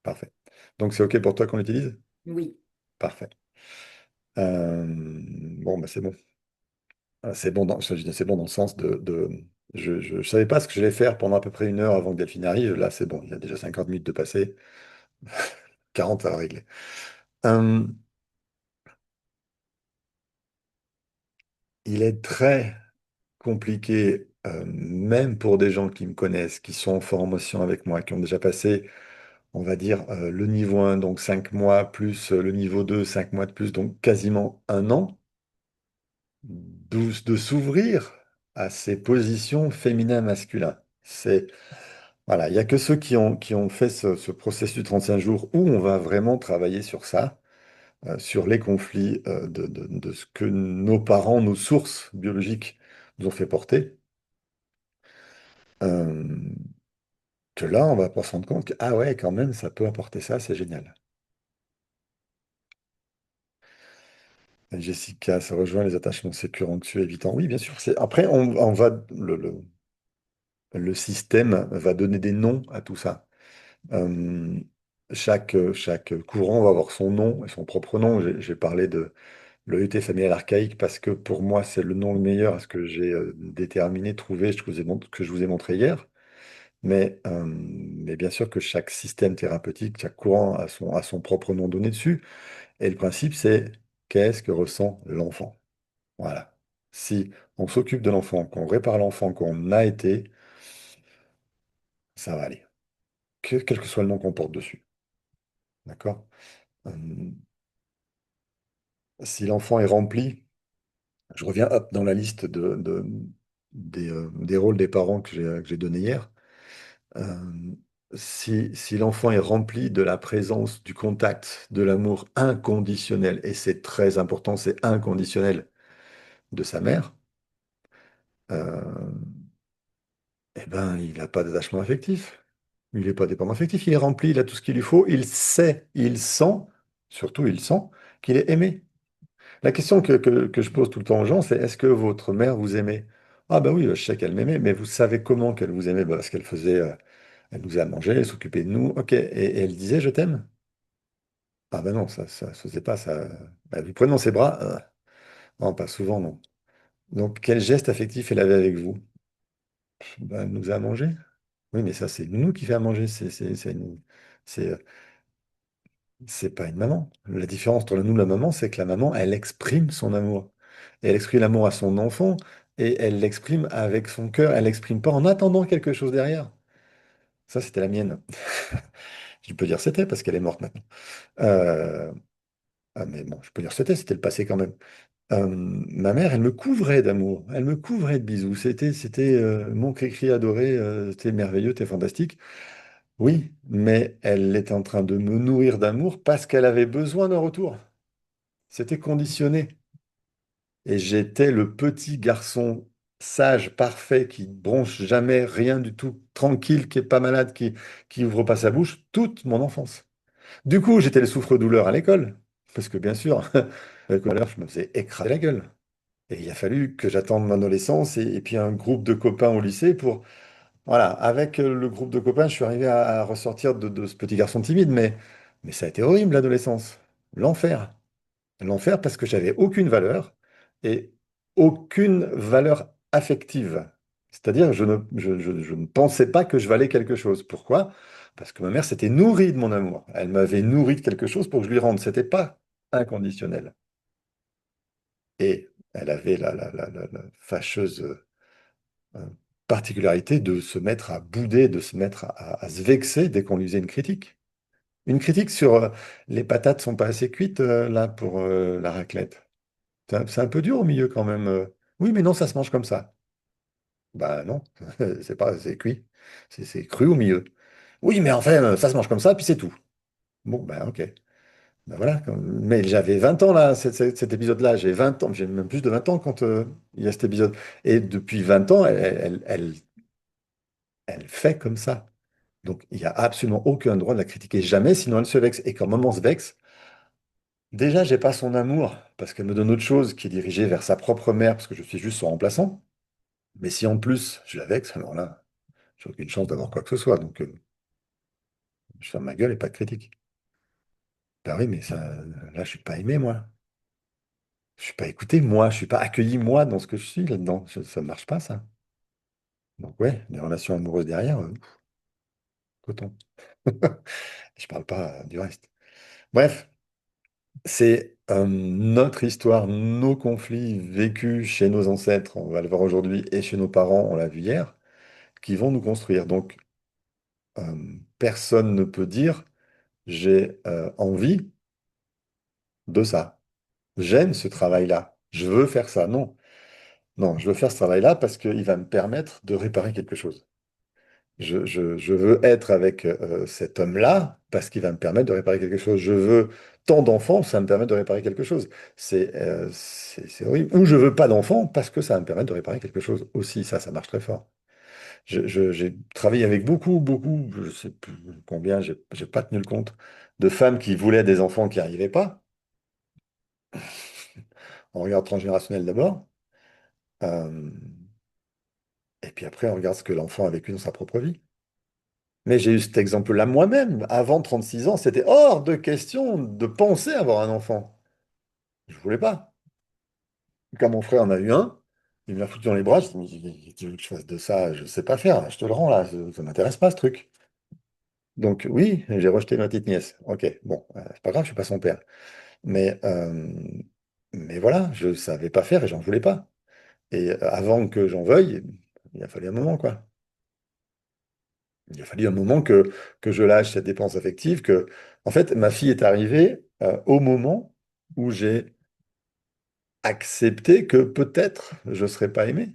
parfait. Donc c'est OK pour toi qu'on l'utilise? Oui. Parfait. Bon, bah, c'est bon. C'est bon c'est bon dans le sens je savais pas ce que j'allais faire pendant à peu près 1 heure avant que Delphine arrive. Là, c'est bon. Il y a déjà 50 minutes de passé. 40, ça va régler. Euh, il est très compliqué, même pour des gens qui me connaissent, qui sont en formation avec moi, qui ont déjà passé, on va dire, le niveau 1, donc 5 mois, plus le niveau 2, 5 mois de plus, donc quasiment 1 an, de s'ouvrir à ces positions féminin-masculin. Voilà, il n'y a que ceux qui ont fait ce processus de 35 jours où on va vraiment travailler sur ça, sur les conflits de ce que nos parents, nos sources biologiques nous ont fait porter. Euh, que là, on va pouvoir se rendre compte que, ah ouais, quand même, ça peut apporter ça, c'est génial. Jessica, ça rejoint les attachements sécures, anxieux, évitants. Oui, bien sûr. Après, le système va donner des noms à tout ça. Euh, chaque courant va avoir son nom et son propre nom. J'ai parlé de l'EET familial archaïque parce que pour moi, c'est le nom le meilleur à ce que j'ai déterminé, trouvé, que je vous ai montré hier. Mais bien sûr que chaque système thérapeutique, chaque courant a son propre nom donné dessus. Et le principe, c'est qu'est-ce que ressent l'enfant? Voilà. Si on s'occupe de l'enfant, qu'on répare l'enfant qu'on a été, ça va aller. Quel que soit le nom qu'on porte dessus. D'accord? Hum, si l'enfant est rempli, je reviens hop, dans la liste des rôles des parents que j'ai donné hier. Euh, si l'enfant est rempli de la présence, du contact, de l'amour inconditionnel, et c'est très important, c'est inconditionnel de sa mère, euh, eh ben, il n'a pas d'attachement affectif. Il n'est pas dépendant affectif. Il est rempli, il a tout ce qu'il lui faut. Il sait, il sent, surtout il sent qu'il est aimé. La question que je pose tout le temps aux gens, c'est est-ce que votre mère vous aimait? Ah ben oui, je sais qu'elle m'aimait, mais vous savez comment qu'elle vous aimait? Ben, parce qu'elle faisait, elle nous a mangé, elle s'occupait de nous. Ok, et elle disait je t'aime? Ah ben non, ça se faisait pas. Ça. Ben, vous prenez dans ses bras? Non, pas souvent, non. Donc quel geste affectif elle avait avec vous? Ben, elle nous a mangé. Oui, mais ça, c'est nous qui fait à manger. C'est, euh, c'est pas une maman. La différence entre le nous et la maman, c'est que la maman, elle exprime son amour. Et elle exprime l'amour à son enfant et elle l'exprime avec son cœur. Elle l'exprime pas en attendant quelque chose derrière. Ça, c'était la mienne. Je peux dire c'était parce qu'elle est morte maintenant. Euh, mais bon, je peux dire c'était le passé quand même. Ma mère, elle me couvrait d'amour. Elle me couvrait de bisous. C'était mon cri-cri adoré. T'es merveilleux, t'es fantastique. Oui, mais elle était en train de me nourrir d'amour parce qu'elle avait besoin d'un retour. C'était conditionné. Et j'étais le petit garçon sage, parfait, qui bronche jamais, rien du tout, tranquille, qui est pas malade, qui ouvre pas sa bouche, toute mon enfance. Du coup, j'étais le souffre-douleur à l'école. Parce que bien sûr, à l'école, je me faisais écraser la gueule. Et il a fallu que j'attende mon adolescence et puis un groupe de copains au lycée pour voilà, avec le groupe de copains, je suis arrivé à ressortir de ce petit garçon timide, mais ça a été horrible l'adolescence. L'enfer. L'enfer parce que j'avais aucune valeur et aucune valeur affective. C'est-à-dire, je ne pensais pas que je valais quelque chose. Pourquoi? Parce que ma mère s'était nourrie de mon amour. Elle m'avait nourri de quelque chose pour que je lui rende. C'était pas inconditionnel. Et elle avait la fâcheuse euh, particularité de se mettre à bouder, de se mettre à se vexer dès qu'on lui faisait une critique. Une critique sur les patates sont pas assez cuites là pour la raclette. C'est un peu dur au milieu quand même. Oui, mais non, ça se mange comme ça. Bah non, c'est pas, c'est cuit. C'est cru au milieu. Oui, mais enfin, ça se mange comme ça, puis c'est tout. Bon, ben ok. Ben voilà. Mais j'avais 20 ans là, cet épisode-là. J'ai 20 ans, j'ai même plus de 20 ans quand il y a cet épisode. Et depuis 20 ans, elle fait comme ça. Donc, il n'y a absolument aucun droit de la critiquer jamais, sinon elle se vexe. Et quand maman se vexe, déjà, j'ai pas son amour, parce qu'elle me donne autre chose qui est dirigée vers sa propre mère, parce que je suis juste son remplaçant. Mais si en plus je la vexe, alors là, j'ai aucune chance d'avoir quoi que ce soit. Donc, je ferme ma gueule et pas de critique. Ben oui, mais ça, là, je suis pas aimé, moi. Je suis pas écouté, moi. Je suis pas accueilli, moi, dans ce que je suis là-dedans. Ça ne marche pas, ça. Donc, ouais, les relations amoureuses derrière, coton. Je parle pas du reste. Bref. C'est notre histoire, nos conflits vécus chez nos ancêtres, on va le voir aujourd'hui, et chez nos parents, on l'a vu hier, qui vont nous construire. Donc, personne ne peut dire j'ai envie de ça. J'aime ce travail-là. Je veux faire ça. Non, non, je veux faire ce travail-là parce qu'il va me permettre de réparer quelque chose. Je veux être avec cet homme-là parce qu'il va me permettre de réparer quelque chose. Je veux tant d'enfants, ça va me permet de réparer quelque chose. C'est horrible. Ou je veux pas d'enfants parce que ça va me permettre de réparer quelque chose aussi. Ça marche très fort. J'ai travaillé avec beaucoup, je sais plus combien, j'ai pas tenu le compte, de femmes qui voulaient des enfants qui n'arrivaient pas. On regarde transgénérationnel d'abord. Euh, et puis après, on regarde ce que l'enfant a vécu dans sa propre vie. Mais j'ai eu cet exemple-là moi-même. Avant 36 ans, c'était hors de question de penser avoir un enfant. Je voulais pas. Quand mon frère en a eu un, Il me l'a foutu dans les bras. Je me dis, mais tu veux que je fasse de ça? Je sais pas faire. Je te le rends là. Ça m'intéresse pas ce truc. Donc oui, j'ai rejeté ma petite nièce. Ok, bon, c'est pas grave, je suis pas son père. Mais, euh, mais voilà, je savais pas faire et j'en voulais pas. Et avant que j'en veuille, il a fallu un moment, quoi. Il a fallu un moment que je lâche cette dépense affective, que, en fait, ma fille est arrivée au moment où j'ai accepté que peut-être je serais pas aimé.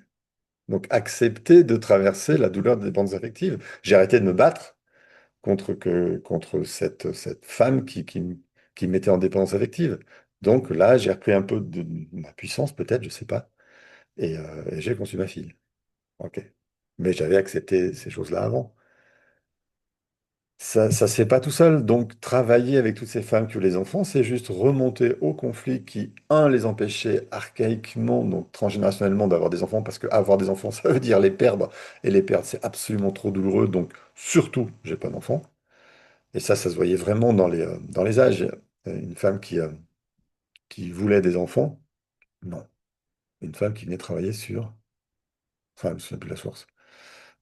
Donc, accepter de traverser la douleur des dépenses affectives. J'ai arrêté de me battre contre cette femme qui me mettait en dépendance affective. Donc là, j'ai repris un peu de ma puissance, peut-être, je sais pas, et j'ai conçu ma fille. Ok. Mais j'avais accepté ces choses-là avant. Ça se fait pas tout seul. Donc, travailler avec toutes ces femmes qui ont les enfants, c'est juste remonter au conflit qui, un, les empêchait archaïquement, donc transgénérationnellement, d'avoir des enfants, parce que avoir des enfants, ça veut dire les perdre, et les perdre, c'est absolument trop douloureux. Donc, surtout, j'ai pas d'enfants. Et ça se voyait vraiment dans les âges. Une femme qui voulait des enfants, non. Une femme qui venait travailler sur. Enfin, je ne me souviens plus de la source.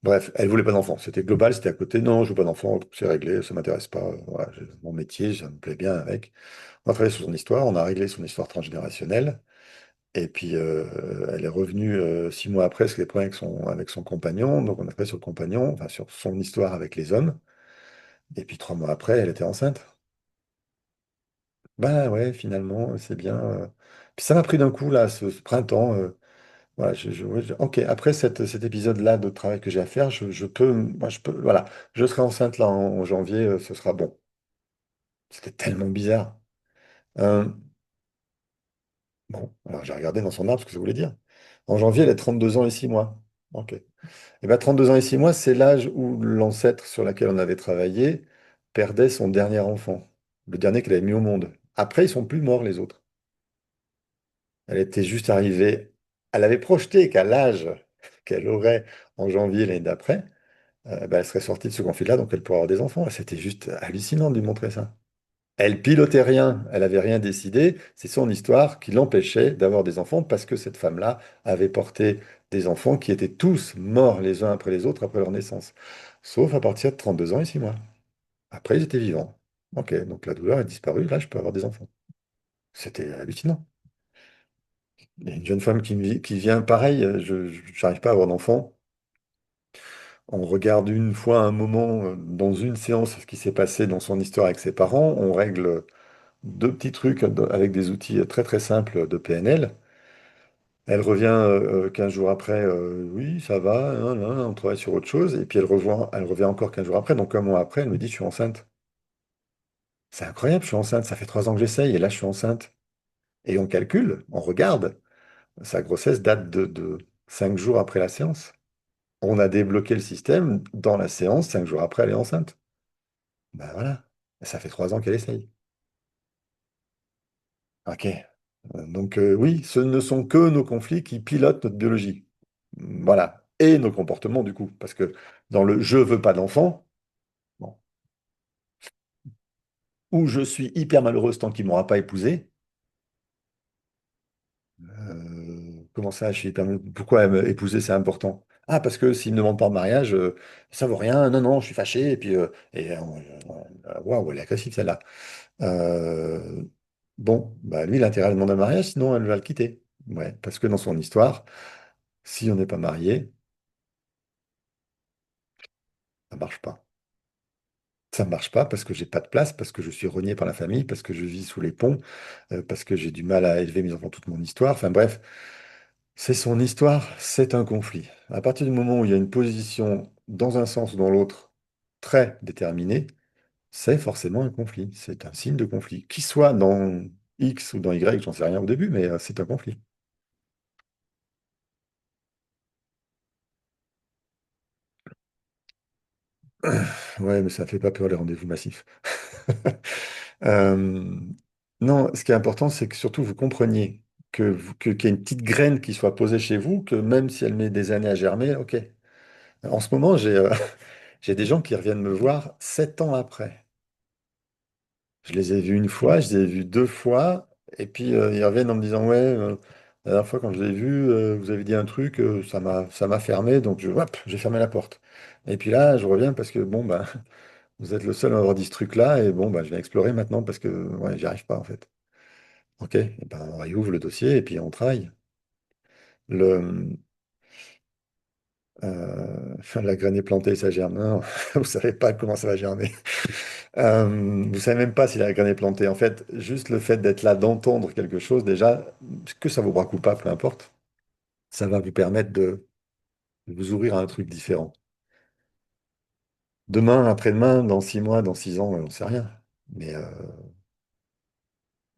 Bref, elle voulait pas d'enfants. C'était global, c'était à côté. Non, je veux pas d'enfants, c'est réglé, ça m'intéresse pas. Voilà, mon métier, ça me plaît bien avec. On a travaillé sur son histoire, on a réglé son histoire transgénérationnelle. Et puis, elle est revenue 6 mois après, parce qu'elle est problèmes avec son compagnon. Donc, on a travaillé sur le compagnon, enfin, sur son histoire avec les hommes. Et puis, 3 mois après, elle était enceinte. Bah ouais, finalement, c'est bien. Puis ça m'a pris d'un coup, là, ce printemps. Voilà, ouais, ok, après cet épisode-là de travail que j'ai à faire, je peux, voilà, je serai enceinte là en janvier, ce sera bon. C'était tellement bizarre. Euh, bon, alors j'ai regardé dans son arbre ce que ça voulait dire. En janvier, elle a 32 ans et 6 mois. Ok. Et bien, 32 ans et 6 mois, c'est l'âge où l'ancêtre sur laquelle on avait travaillé perdait son dernier enfant, le dernier qu'elle avait mis au monde. Après, ils sont plus morts, les autres. Elle était juste arrivée, elle avait projeté qu'à l'âge qu'elle aurait en janvier l'année d'après, ben, elle serait sortie de ce conflit-là, donc elle pourrait avoir des enfants. C'était juste hallucinant de lui montrer ça. Elle pilotait rien, elle avait rien décidé. C'est son histoire qui l'empêchait d'avoir des enfants parce que cette femme-là avait porté des enfants qui étaient tous morts les uns après les autres après leur naissance. Sauf à partir de 32 ans et 6 mois. Après, ils étaient vivants. Ok, donc la douleur est disparue, là, je peux avoir des enfants. C'était hallucinant. Il y a une jeune femme qui vient pareil, je n'arrive pas à avoir d'enfant. On regarde une fois un moment dans une séance ce qui s'est passé dans son histoire avec ses parents. On règle deux petits trucs avec des outils très très simples de PNL. Elle revient 15 jours après, oui, ça va, hein, hein, on travaille sur autre chose. Et puis elle revient encore 15 jours après, donc un mois après, elle me dit, je suis enceinte. C'est incroyable, je suis enceinte, ça fait 3 ans que j'essaye, et là, je suis enceinte. Et on calcule, on regarde, sa grossesse date de 5 jours après la séance. On a débloqué le système dans la séance, 5 jours après, elle est enceinte. Ben voilà, ça fait 3 ans qu'elle essaye. Ok. Donc oui, ce ne sont que nos conflits qui pilotent notre biologie. Voilà. Et nos comportements, du coup. Parce que dans le je veux pas d'enfant, bon, ou je suis hyper malheureuse tant qu'il ne m'aura pas épousé. Comment ça, je suis hyper pourquoi épouser, c'est important? Ah, parce que s'il me demande pas en mariage, ça vaut rien. Non, non, je suis fâché. Et puis, waouh, elle est agressive, celle-là. Euh, bon, bah, lui, il a intérêt à demander un mariage, sinon elle va le quitter. Ouais, parce que dans son histoire, si on n'est pas marié, ça marche pas. Ça marche pas parce que j'ai pas de place, parce que je suis renié par la famille, parce que je vis sous les ponts, parce que j'ai du mal à élever mes enfants toute mon histoire. Enfin bref, c'est son histoire, c'est un conflit. À partir du moment où il y a une position dans un sens ou dans l'autre très déterminée, c'est forcément un conflit. C'est un signe de conflit. Qu'il soit dans X ou dans Y, j'en sais rien au début, mais c'est un conflit. Ouais, mais ça fait pas peur les rendez-vous massifs. Euh, non, ce qui est important, c'est que surtout vous compreniez qu'il y a une petite graine qui soit posée chez vous, que même si elle met des années à germer, ok. En ce moment, j'ai des gens qui reviennent me voir 7 ans après. Je les ai vus une fois, je les ai vus 2 fois, et puis ils reviennent en me disant, ouais, La dernière fois, quand je l'ai vu, vous avez dit un truc, ça m'a fermé, donc hop, j'ai fermé la porte. Et puis là, je reviens parce que, bon, bah, vous êtes le seul à avoir dit ce truc-là, et bon, bah, je vais explorer maintenant parce que, ouais, j'y arrive pas, en fait. Ok, et ben, on réouvre le dossier et puis on travaille. Le, la graine est plantée, ça germe. Non, vous savez pas comment ça va germer. Vous savez même pas si la graine est plantée. En fait, juste le fait d'être là, d'entendre quelque chose, déjà, que ça vous braque ou pas, peu importe, ça va vous permettre de vous ouvrir à un truc différent. Demain, après-demain, dans 6 mois, dans 6 ans, on ne sait rien. Mais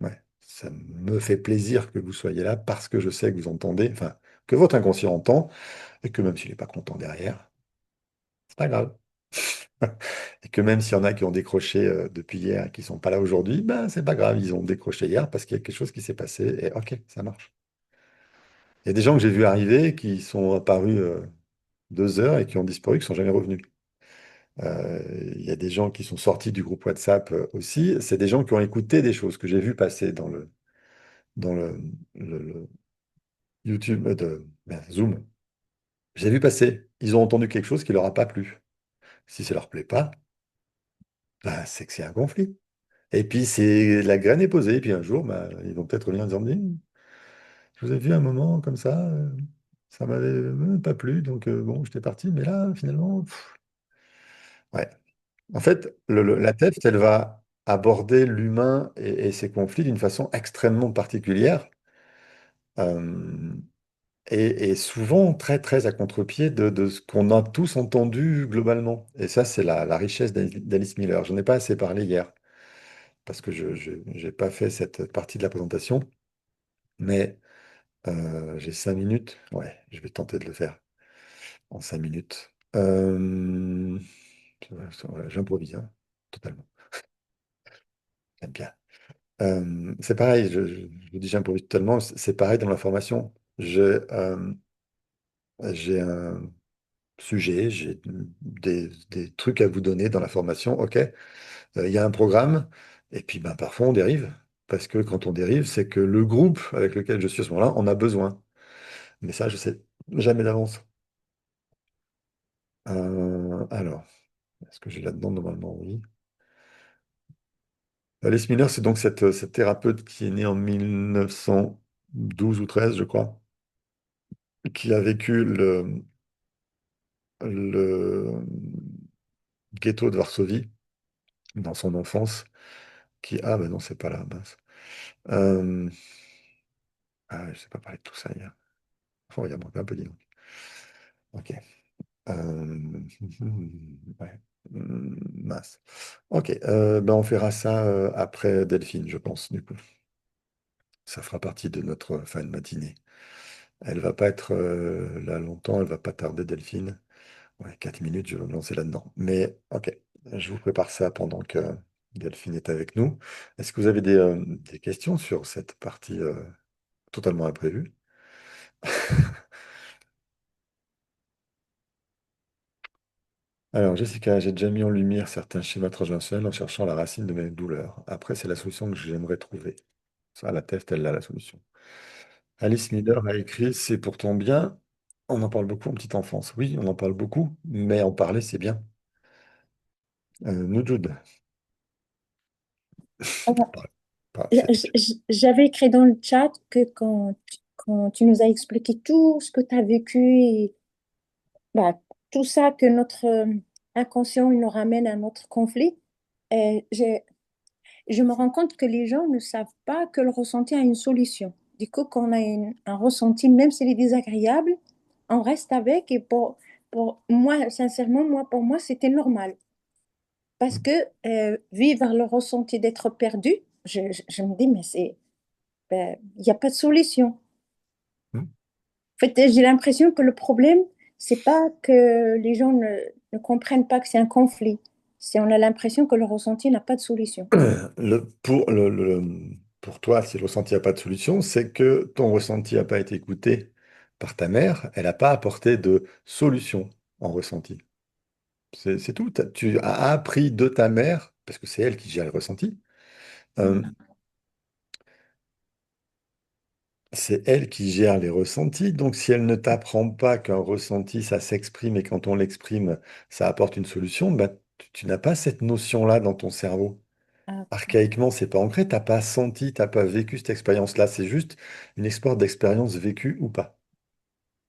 ouais, ça me fait plaisir que vous soyez là parce que je sais que vous entendez, enfin, que votre inconscient entend et que même s'il n'est pas content derrière, c'est pas grave. Et que même s'il y en a qui ont décroché depuis hier et qui sont pas là aujourd'hui, ben c'est pas grave, ils ont décroché hier parce qu'il y a quelque chose qui s'est passé et ok, ça marche. Il y a des gens que j'ai vus arriver qui sont apparus 2 heures et qui ont disparu, qui sont jamais revenus. Il y a des gens qui sont sortis du groupe WhatsApp aussi. C'est des gens qui ont écouté des choses que j'ai vues passer dans le YouTube Zoom. J'ai vu passer. Ils ont entendu quelque chose qui leur a pas plu. Si ça leur plaît pas, bah, c'est que c'est un conflit. Et puis, c'est la graine est posée. Et puis un jour, bah, ils vont peut-être revenir en disant, je vous ai vu un moment comme ça m'avait pas plu. Donc, bon, j'étais parti. Mais là, finalement, ouais. En fait, la TEFT, elle va aborder l'humain et ses conflits d'une façon extrêmement particulière euh, et souvent très, très à contre-pied de ce qu'on a tous entendu globalement. Et ça, c'est la richesse d'Alice Miller. J'en ai pas assez parlé hier parce que je n'ai pas fait cette partie de la présentation, mais j'ai 5 minutes. Ouais, je vais tenter de le faire en 5 minutes. Voilà, j'improvise, hein, totalement. J'aime bien. C'est pareil, je vous dis j'improvise totalement, c'est pareil dans la formation. J'ai un sujet, j'ai des trucs à vous donner dans la formation, ok. Il y a un programme, et puis ben, parfois on dérive, parce que quand on dérive, c'est que le groupe avec lequel je suis à ce moment-là en a besoin. Mais ça, je sais jamais d'avance. Alors, est-ce que j'ai là-dedans normalement? Oui. Alice Miller, c'est donc cette thérapeute qui est née en 1912 ou 13, je crois, qui a vécu le ghetto de Varsovie dans son enfance, qui... Ah ben non, c'est pas là, mince. Euh, Ah, je sais pas parler de tout ça hier. Oh, il y a manqué un peu, dis donc. Ok. Ouais. Mince. Ok, ben on fera ça après Delphine, je pense, du coup. Ça fera partie de notre fin de matinée. Elle va pas être là longtemps, elle va pas tarder, Delphine. Ouais, 4 minutes, je vais me lancer là-dedans. Mais ok, je vous prépare ça pendant que Delphine est avec nous. Est-ce que vous avez des questions sur cette partie totalement imprévue? Alors, Jessica, j'ai déjà mis en lumière certains schémas transgénérationnels en cherchant la racine de mes douleurs. Après, c'est la solution que j'aimerais trouver. Ça, la test, elle a la solution. Alice Miller a écrit C'est pour ton bien. On en parle beaucoup en petite enfance. Oui, on en parle beaucoup, mais en parler, c'est bien. Noujoud, Alors, parle pas, c'est j'avais écrit dans le chat que quand tu nous as expliqué tout ce que tu as vécu et bah, tout ça que notre inconscient il nous ramène à notre conflit, je me rends compte que les gens ne savent pas que le ressenti a une solution. Du coup, quand on a un ressenti, même s'il est désagréable, on reste avec et pour moi, sincèrement, pour moi, c'était normal. Parce que vivre le ressenti d'être perdu, je me dis, mais il n'y a pas de solution. Hmm. En fait, j'ai l'impression que le problème, c'est pas que les gens ne comprennent pas que c'est un conflit. C'est on a l'impression que le ressenti n'a pas de solution. Pour toi, si le ressenti n'a pas de solution, c'est que ton ressenti n'a pas été écouté par ta mère. Elle n'a pas apporté de solution en ressenti. C'est tout. Tu as appris de ta mère, parce que c'est elle qui gère le ressenti, euh, c'est elle qui gère les ressentis. Donc, si elle ne t'apprend pas qu'un ressenti, ça s'exprime et quand on l'exprime, ça apporte une solution, bah, tu n'as pas cette notion-là dans ton cerveau. Ah, Archaïquement, c'est pas ancré, t'as pas senti, t'as pas vécu cette expérience-là. C'est juste une export d'expérience vécue ou pas.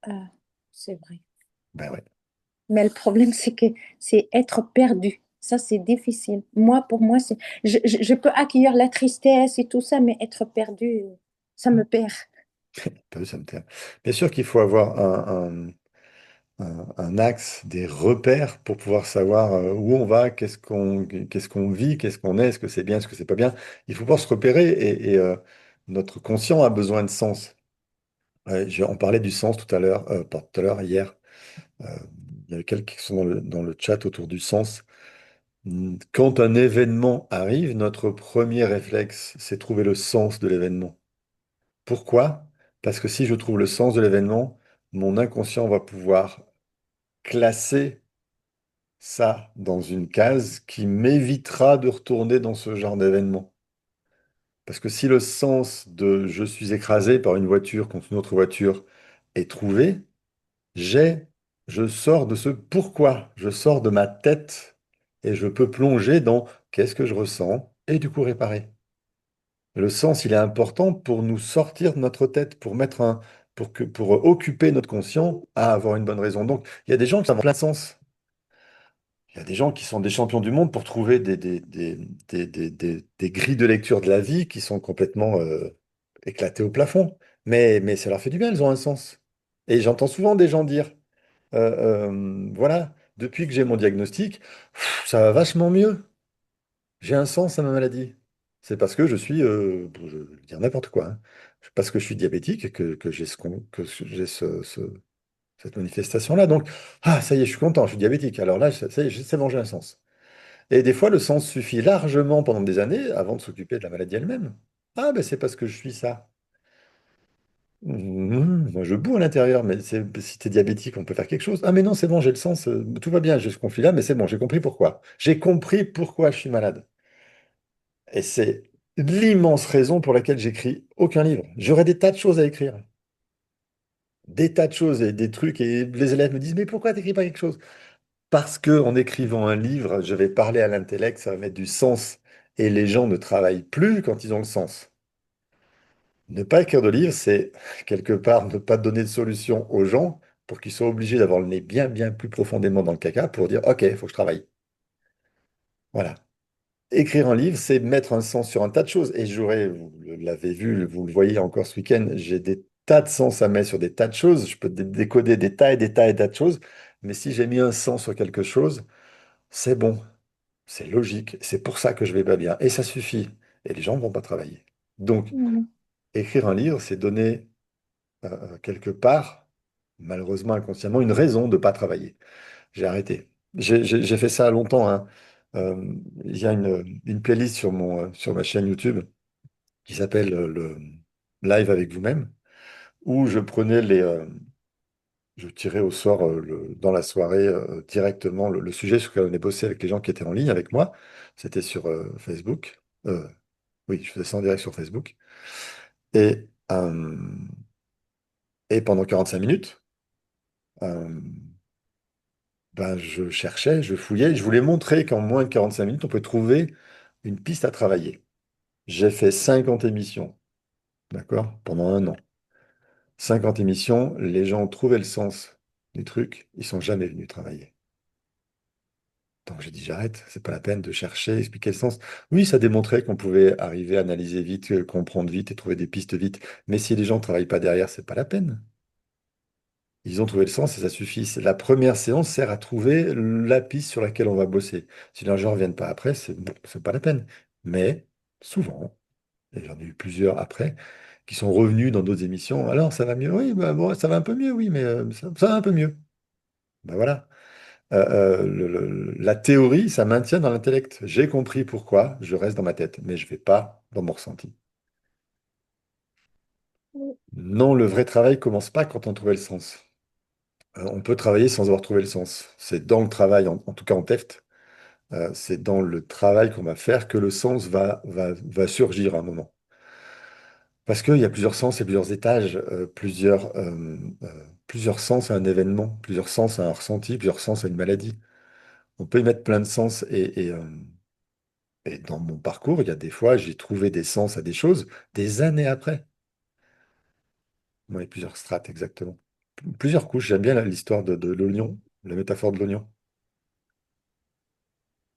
ah, c'est vrai. Ben ouais. Mais le problème, c'est que c'est être perdu. Ça, c'est difficile. Moi, pour moi, je peux accueillir la tristesse et tout ça, mais être perdu, ça me perd. Pas vu, ça me termine. Bien sûr qu'il faut avoir un axe, des repères pour pouvoir savoir où on va, qu'est-ce qu'on vit, qu'est-ce qu'on est, est-ce que c'est bien, est-ce que c'est pas bien. Il faut pouvoir se repérer et notre conscient a besoin de sens. Ouais, on parlait du sens tout à l'heure, pas tout à l'heure, hier. Euh, il y avait quelques qui sont dans le chat autour du sens. Quand un événement arrive, notre premier réflexe, c'est trouver le sens de l'événement. Pourquoi? Parce que si je trouve le sens de l'événement, mon inconscient va pouvoir classer ça dans une case qui m'évitera de retourner dans ce genre d'événement. Parce que si le sens de je suis écrasé par une voiture contre une autre voiture est trouvé, j'ai, je sors de ce pourquoi, je sors de ma tête et je peux plonger dans qu'est-ce que je ressens et du coup réparer. Le sens, il est important pour nous sortir de notre tête, pour occuper notre conscient à avoir une bonne raison. Donc, il y a des gens qui ont plein de sens. Il y a des gens qui sont des champions du monde pour trouver des grilles de lecture de la vie qui sont complètement éclatées au plafond. Mais ça leur fait du bien, elles ont un sens. Et j'entends souvent des gens dire, voilà, depuis que j'ai mon diagnostic, ça va vachement mieux. J'ai un sens à ma maladie. C'est parce que je suis, je vais dire n'importe quoi, hein. Parce que je suis diabétique et que j'ai cette manifestation-là. Donc, ah, ça y est, je suis content, je suis diabétique. Alors là, ça y est, c'est bon, j'ai un sens. Et des fois, le sens suffit largement pendant des années avant de s'occuper de la maladie elle-même. Ah, ben c'est parce que je suis ça. Moi, je boue à l'intérieur, mais si tu es diabétique, on peut faire quelque chose. Ah, mais non, c'est bon, j'ai le sens, tout va bien, j'ai ce conflit-là, mais c'est bon, j'ai compris pourquoi. J'ai compris pourquoi je suis malade. Et c'est l'immense raison pour laquelle j'écris aucun livre. J'aurais des tas de choses à écrire. Des tas de choses et des trucs, et les élèves me disent, mais pourquoi t'écris pas quelque chose? Parce que en écrivant un livre, je vais parler à l'intellect, ça va mettre du sens. Et les gens ne travaillent plus quand ils ont le sens. Ne pas écrire de livre, c'est quelque part ne pas donner de solution aux gens pour qu'ils soient obligés d'avoir le nez bien, bien plus profondément dans le caca pour dire, OK, il faut que je travaille. Voilà. Écrire un livre, c'est mettre un sens sur un tas de choses. Et vous l'avez vu, vous le voyez encore ce week-end, j'ai des tas de sens à mettre sur des tas de choses. Je peux décoder des tas et des tas et des tas de choses. Mais si j'ai mis un sens sur quelque chose, c'est bon. C'est logique, c'est pour ça que je vais pas bien. Et ça suffit. Et les gens ne vont pas travailler. Donc, Mhm. écrire un livre, c'est donner quelque part, malheureusement inconsciemment, une raison de ne pas travailler. J'ai arrêté. J'ai fait ça longtemps, hein. Il y a une playlist sur ma chaîne YouTube qui s'appelle le Live avec vous-même, où je tirais au sort dans la soirée directement le sujet sur lequel on est bossé avec les gens qui étaient en ligne avec moi. C'était sur Facebook. Euh, Oui, je faisais ça en direct sur Facebook. Et, euh, et pendant 45 minutes, euh, ben, je cherchais, je fouillais, je voulais montrer qu'en moins de 45 minutes, on peut trouver une piste à travailler. J'ai fait 50 émissions, d'accord, pendant un an. 50 émissions, les gens ont trouvé le sens du truc, ils sont jamais venus travailler. Donc j'ai dit, j'arrête, c'est pas la peine de chercher, expliquer le sens. Oui, ça démontrait qu'on pouvait arriver à analyser vite, comprendre vite et trouver des pistes vite. Mais si les gens ne travaillent pas derrière, c'est pas la peine. Ils ont trouvé le sens et ça suffit. La première séance sert à trouver la piste sur laquelle on va bosser. Si les gens ne reviennent pas après, c'est bon, c'est pas la peine. Mais souvent, et j'en ai eu plusieurs après, qui sont revenus dans d'autres émissions. Alors, ça va mieux? Oui, bah, bon, ça va un peu mieux, oui, mais ça va un peu mieux. Ben voilà. La théorie, ça maintient dans l'intellect. J'ai compris pourquoi, je reste dans ma tête, mais je ne vais pas dans mon ressenti. Non, le vrai travail commence pas quand on trouve le sens. On peut travailler sans avoir trouvé le sens. C'est dans le travail, en tout cas en TEFT, c'est dans le travail qu'on va faire que le sens va surgir à un moment. Parce qu'il y a plusieurs sens et plusieurs étages, plusieurs sens à un événement, plusieurs sens à un ressenti, plusieurs sens à une maladie. On peut y mettre plein de sens et dans mon parcours, il y a des fois, j'ai trouvé des sens à des choses des années après. Oui, plusieurs strates, exactement. Plusieurs couches. J'aime bien l'histoire de l'oignon, la métaphore de l'oignon.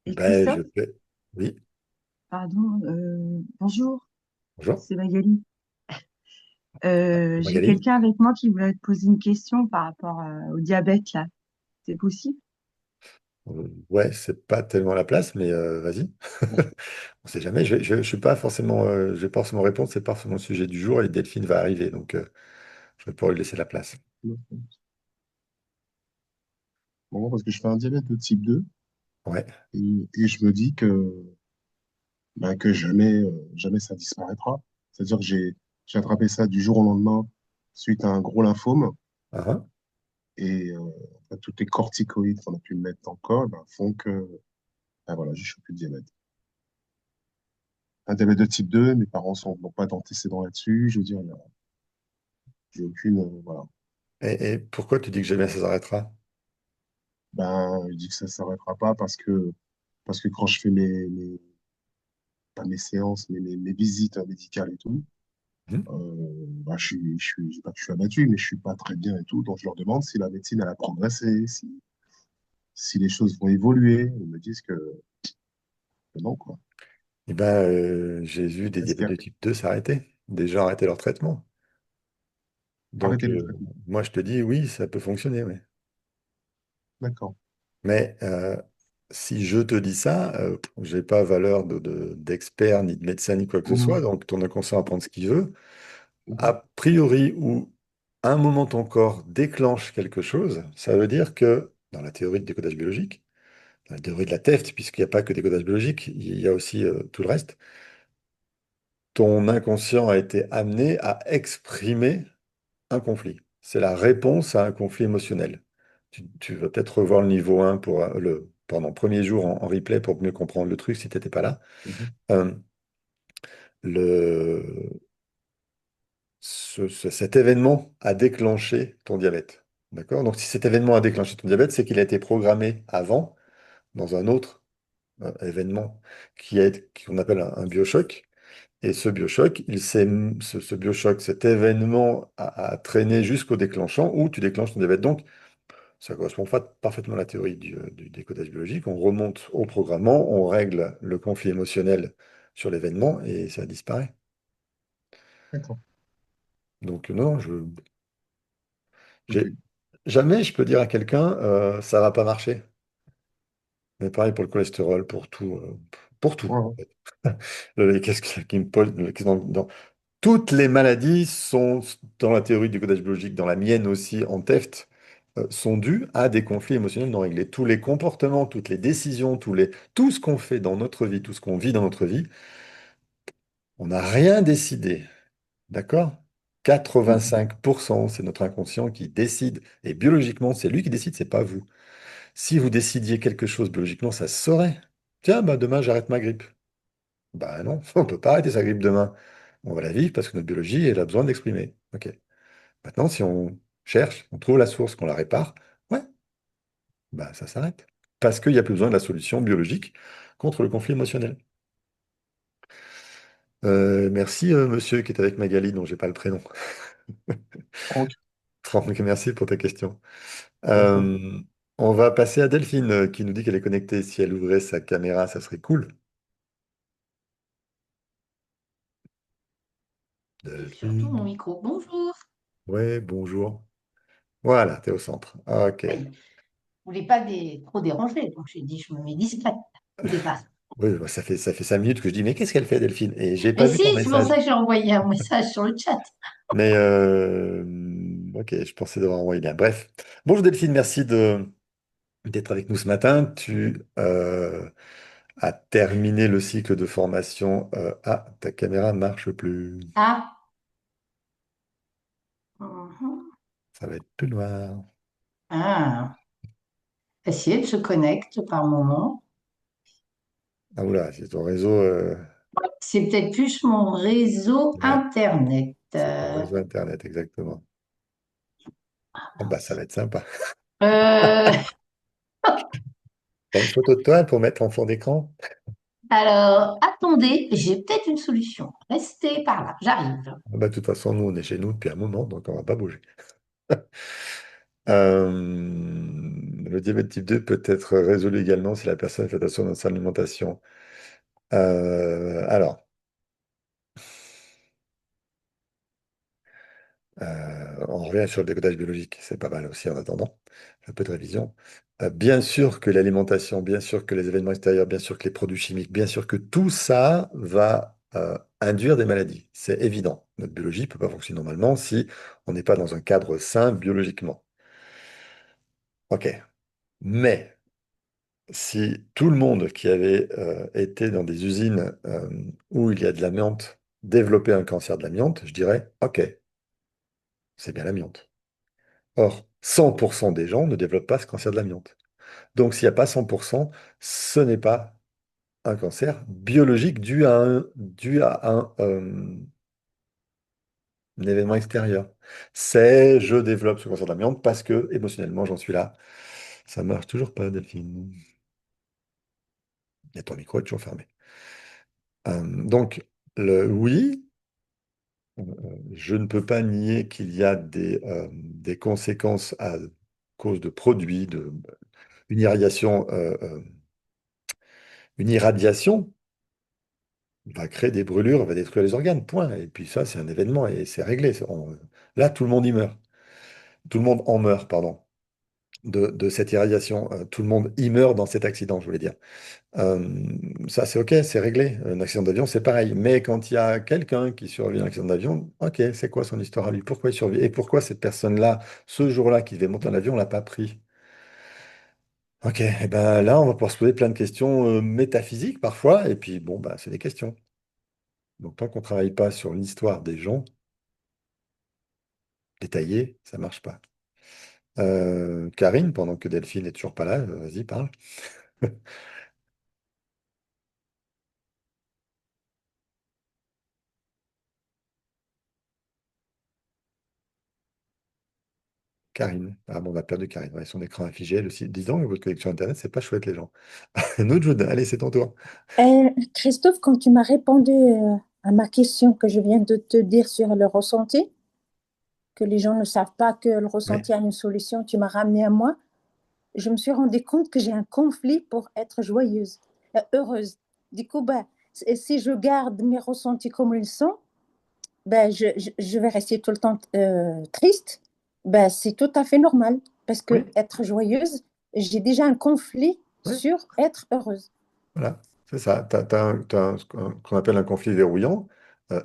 Et Ben, je Christophe, fais. Oui, pardon, bonjour, bonjour. c'est Magali. J'ai Magali? quelqu'un avec moi qui voulait te poser une question par rapport au diabète, là. C'est possible? Ouais, c'est pas tellement la place, mais vas-y. On sait jamais. Je suis pas forcément, je vais pas forcément répondre. C'est pas forcément le sujet du jour et Delphine va arriver, donc je vais pouvoir lui laisser la place. Bon, parce que je fais un diabète de type 2 Ouais. et je me dis que jamais, jamais ça disparaîtra. C'est-à-dire que j'ai attrapé ça du jour au lendemain suite à un gros lymphome Ah, ah. et enfin, toutes les corticoïdes qu'on a pu me mettre dans le corps ben, font que ben, voilà, je suis plus de diabète. Un diabète de type 2, mes parents n'ont pas d'antécédents là-dessus. Je veux dire, j'ai aucune. Voilà. Et pourquoi tu dis que jamais ça s'arrêtera? Ben, je dis que ça ne s'arrêtera pas parce que quand je fais pas mes séances, mais mes visites médicales et tout, Hmm. bah, je dis pas que je suis abattu, mais je suis pas très bien et tout. Donc, je leur demande si la médecine elle a progressé, si les choses vont évoluer. Ils me disent que non, quoi. Eh ben, j'ai vu des Est-ce qu'il diabètes y a de type 2 s'arrêter, des gens arrêter leur traitement. Donc, arrêté le traitement? moi, je te dis, oui, ça peut fonctionner, oui. D'accord. Mais si je te dis ça, je n'ai pas valeur d'expert, ni de médecin, ni quoi que ce soit, Mhm, donc ton inconscient va prendre ce qu'il veut. mhm, A priori, où à un moment ton corps déclenche quelque chose, ça veut dire que, dans la théorie de décodage biologique, dans la théorie de la TEFT, puisqu'il n'y a pas que décodage biologique, il y a aussi tout le reste, ton inconscient a été amené à exprimer un conflit. C'est la réponse à un conflit émotionnel. Tu vas peut-être revoir le niveau 1 pendant le premier jour en replay pour mieux comprendre le truc si tu n'étais pas là. mhm. Euh, cet événement a déclenché ton diabète. D'accord? Donc si cet événement a déclenché ton diabète, c'est qu'il a été programmé avant dans un autre événement qu'on appelle un biochoc. Et ce biochoc, ce biochoc, cet événement a traîné jusqu'au déclenchant où tu déclenches ton diabète. Donc, ça correspond parfaitement à la théorie du décodage biologique. On remonte au programmant, on règle le conflit émotionnel sur l'événement et ça disparaît. D'accord. Donc, non, Ok. j'ai, jamais je peux dire à quelqu'un, ça va pas marcher. Mais pareil pour le cholestérol, pour tout, pour tout. Ouais, En ouais. fait. Qui me pose, toutes les maladies sont, dans la théorie du codage biologique, dans la mienne aussi, en TEFT, sont dues à des conflits émotionnels non réglés. Tous les comportements, toutes les décisions, tout ce qu'on fait dans notre vie, tout ce qu'on vit dans notre vie, on n'a rien décidé. D'accord? Mhm. 85%, c'est notre inconscient qui décide. Et biologiquement, c'est lui qui décide, c'est pas vous. Si vous décidiez quelque chose biologiquement, ça se saurait. Tiens, bah, demain, j'arrête ma grippe. Bah non, on ne peut pas arrêter sa grippe demain. On va la vivre parce que notre biologie, elle a besoin d'exprimer. Ok. Maintenant, si on cherche, on trouve la source, qu'on la répare, ouais, bah ça s'arrête. Parce qu'il n'y a plus besoin de la solution biologique contre le conflit émotionnel. Merci, monsieur qui est avec Magali, dont j'ai pas le prénom. Franck, Franck, merci pour ta question. d'accord. Euh, on va passer à Delphine, qui nous dit qu'elle est connectée. Si elle ouvrait sa caméra, ça serait cool. Et surtout mon Delphine. micro. Bonjour. Ouais, bonjour. Voilà, t'es au centre. Ok. Oui, je voulais pas trop déranger, donc j'ai dit je me mets discrète au départ. Oui, bah, ça fait 5 minutes que je dis, mais qu'est-ce qu'elle fait, Delphine? Et j'ai pas Mais vu si, ton c'est pour ça message. que j'ai envoyé un message sur le chat. Mais ok, je pensais devoir envoyer bien. Bref. Bonjour Delphine, merci d'être avec nous ce matin. Tu as terminé le cycle de formation. Ah, ta caméra ne marche plus. Ah, mhm. Ça va être tout noir. Ah, essayez de se connecter par moment. Ah oula, c'est ton réseau. C'est peut-être plus mon réseau Ouais, Internet. c'est ton réseau Internet, exactement. Ah bah, ça va être sympa. Euh, T'as une photo de toi pour mettre en fond d'écran? alors, attendez, j'ai peut-être une solution. Restez par là, j'arrive. Ah bah, de toute façon, nous, on est chez nous depuis un moment, donc on va pas bouger. Euh, le diabète type 2 peut être résolu également si la personne fait attention dans son alimentation. Alors, on revient sur le décodage biologique, c'est pas mal aussi en attendant, un peu de révision. Bien sûr que l'alimentation, bien sûr que les événements extérieurs, bien sûr que les produits chimiques, bien sûr que tout ça va induire des maladies. C'est évident. Notre biologie ne peut pas fonctionner normalement si on n'est pas dans un cadre sain biologiquement. OK. Mais si tout le monde qui avait été dans des usines où il y a de l'amiante développait un cancer de l'amiante, je dirais, OK, c'est bien l'amiante. Or, 100% des gens ne développent pas ce cancer de l'amiante. Donc, s'il n'y a pas 100%, ce n'est pas un cancer biologique dû à un événement extérieur. C'est je développe ce cancer de l'amiante parce que émotionnellement, j'en suis là. Ça marche toujours pas, Delphine. Et ton micro est toujours fermé. Donc, oui, je ne peux pas nier qu'il y a des conséquences à cause de produits, une irradiation, une irradiation va créer des brûlures, va détruire les organes, point. Et puis ça, c'est un événement et c'est réglé. Là, tout le monde y meurt. Tout le monde en meurt, pardon, de cette irradiation. Tout le monde y meurt dans cet accident, je voulais dire. Euh, Ça, c'est OK, c'est réglé. Un accident d'avion, c'est pareil. Mais quand il y a quelqu'un qui survit à un accident d'avion, OK, c'est quoi son histoire à lui? Pourquoi il survit? Et pourquoi cette personne-là, ce jour-là, qui devait monter en avion, l'a pas pris? OK, et ben là, on va pouvoir se poser plein de questions métaphysiques parfois. Et puis, bon, bah, c'est des questions. Donc, tant qu'on ne travaille pas sur l'histoire des gens, détaillée, ça marche pas. Karine, pendant que Delphine n'est toujours pas là, vas-y, parle. Karine. Ah bon, on a perdu Karine. Ouais, son écran est figé. Le site disant que votre connexion Internet, c'est pas chouette, les gens. Nous, Jude, allez, c'est ton tour. Christophe, quand tu m'as répondu à ma question que je viens de te dire sur le ressenti, que les gens ne savent pas que le Oui, ressenti a une solution, tu m'as ramené à moi. Je me suis rendu compte que j'ai un conflit pour être joyeuse, heureuse. Du coup, ben, si je garde mes ressentis comme ils sont, ben, je vais rester tout le temps triste. Ben, c'est tout à fait normal parce que oui, être joyeuse, j'ai déjà un conflit oui, sur être heureuse. voilà. C'est ça. Ce qu'on appelle un conflit verrouillant.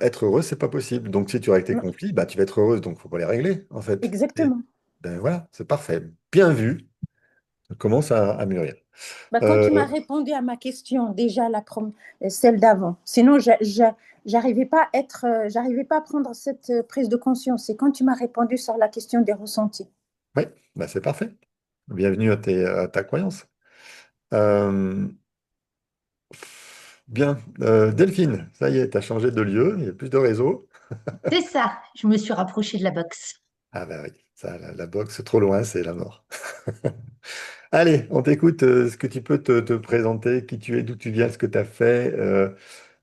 Être heureux, c'est pas possible. Donc, si tu règles tes Non, conflits, bah, tu vas être heureuse. Donc, faut pas les régler, en fait. Et, exactement. ben voilà, c'est parfait. Bien vu. Ça commence à mûrir. Ben, quand tu m'as Euh, répondu à ma question, déjà celle d'avant, sinon j'arrivais pas à j'arrivais pas à prendre cette prise de conscience. C'est quand tu m'as répondu sur la question des ressentis. oui, bah, c'est parfait. Bienvenue à ta croyance. Euh, Bien. Delphine, ça y est, tu as changé de lieu, il y a plus de réseau. C'est ça, je me suis rapprochée de la boxe. Ah bah oui, ça, la boxe, c'est trop loin, c'est la mort. Allez, on t'écoute. Est-ce que tu peux te présenter, qui tu es, d'où tu viens, ce que tu as fait?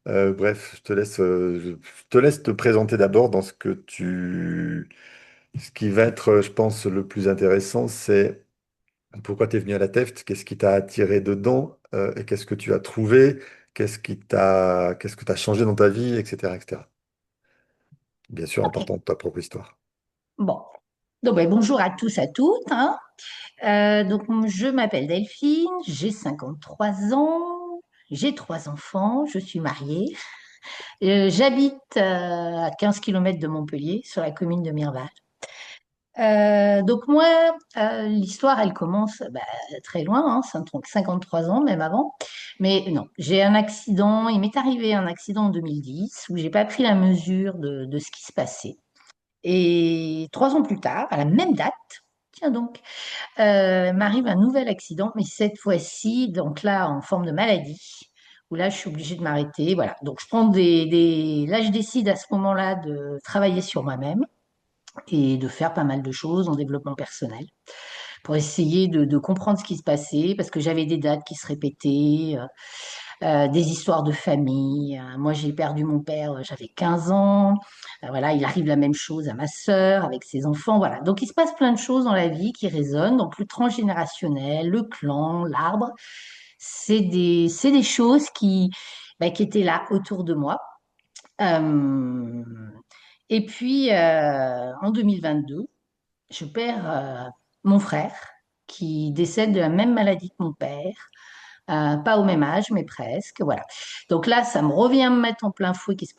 Bref, je te laisse te présenter d'abord dans ce que tu... Ce qui va être, je pense, le plus intéressant, c'est pourquoi tu es venu à la TEFT, qu'est-ce qui t'a attiré dedans, et qu'est-ce que tu as trouvé, qu'est-ce que tu as changé dans ta vie, etc., etc. Bien sûr, en Ok, partant de ta propre histoire. bon. Donc, ben, bonjour à tous, à toutes, hein. Donc, je m'appelle Delphine, j'ai 53 ans, j'ai 3 enfants, je suis mariée. J'habite à 15 kilomètres de Montpellier, sur la commune de Mirval. Donc moi, l'histoire, elle commence bah, très loin, hein, 53 ans, même avant. Mais non, j'ai un accident, il m'est arrivé un accident en 2010 où j'ai pas pris la mesure de ce qui se passait. Et 3 ans plus tard, à la même date, tiens donc, m'arrive un nouvel accident, mais cette fois-ci, donc là, en forme de maladie, où là, je suis obligée de m'arrêter. Voilà. Donc, je prends là, je décide à ce moment-là de travailler sur moi-même et de faire pas mal de choses en développement personnel pour essayer de comprendre ce qui se passait, parce que j'avais des dates qui se répétaient, des histoires de famille. Moi, j'ai perdu mon père, j'avais 15 ans. Voilà, il arrive la même chose à ma sœur avec ses enfants. Voilà. Donc, il se passe plein de choses dans la vie qui résonnent. Donc, le transgénérationnel, le clan, l'arbre, c'est des choses qui étaient là autour de moi. Euh, et puis, en 2022, je perds mon frère qui décède de la même maladie que mon père. Pas au même âge, mais presque, voilà. Donc là, ça me revient me mettre en plein fouet qui se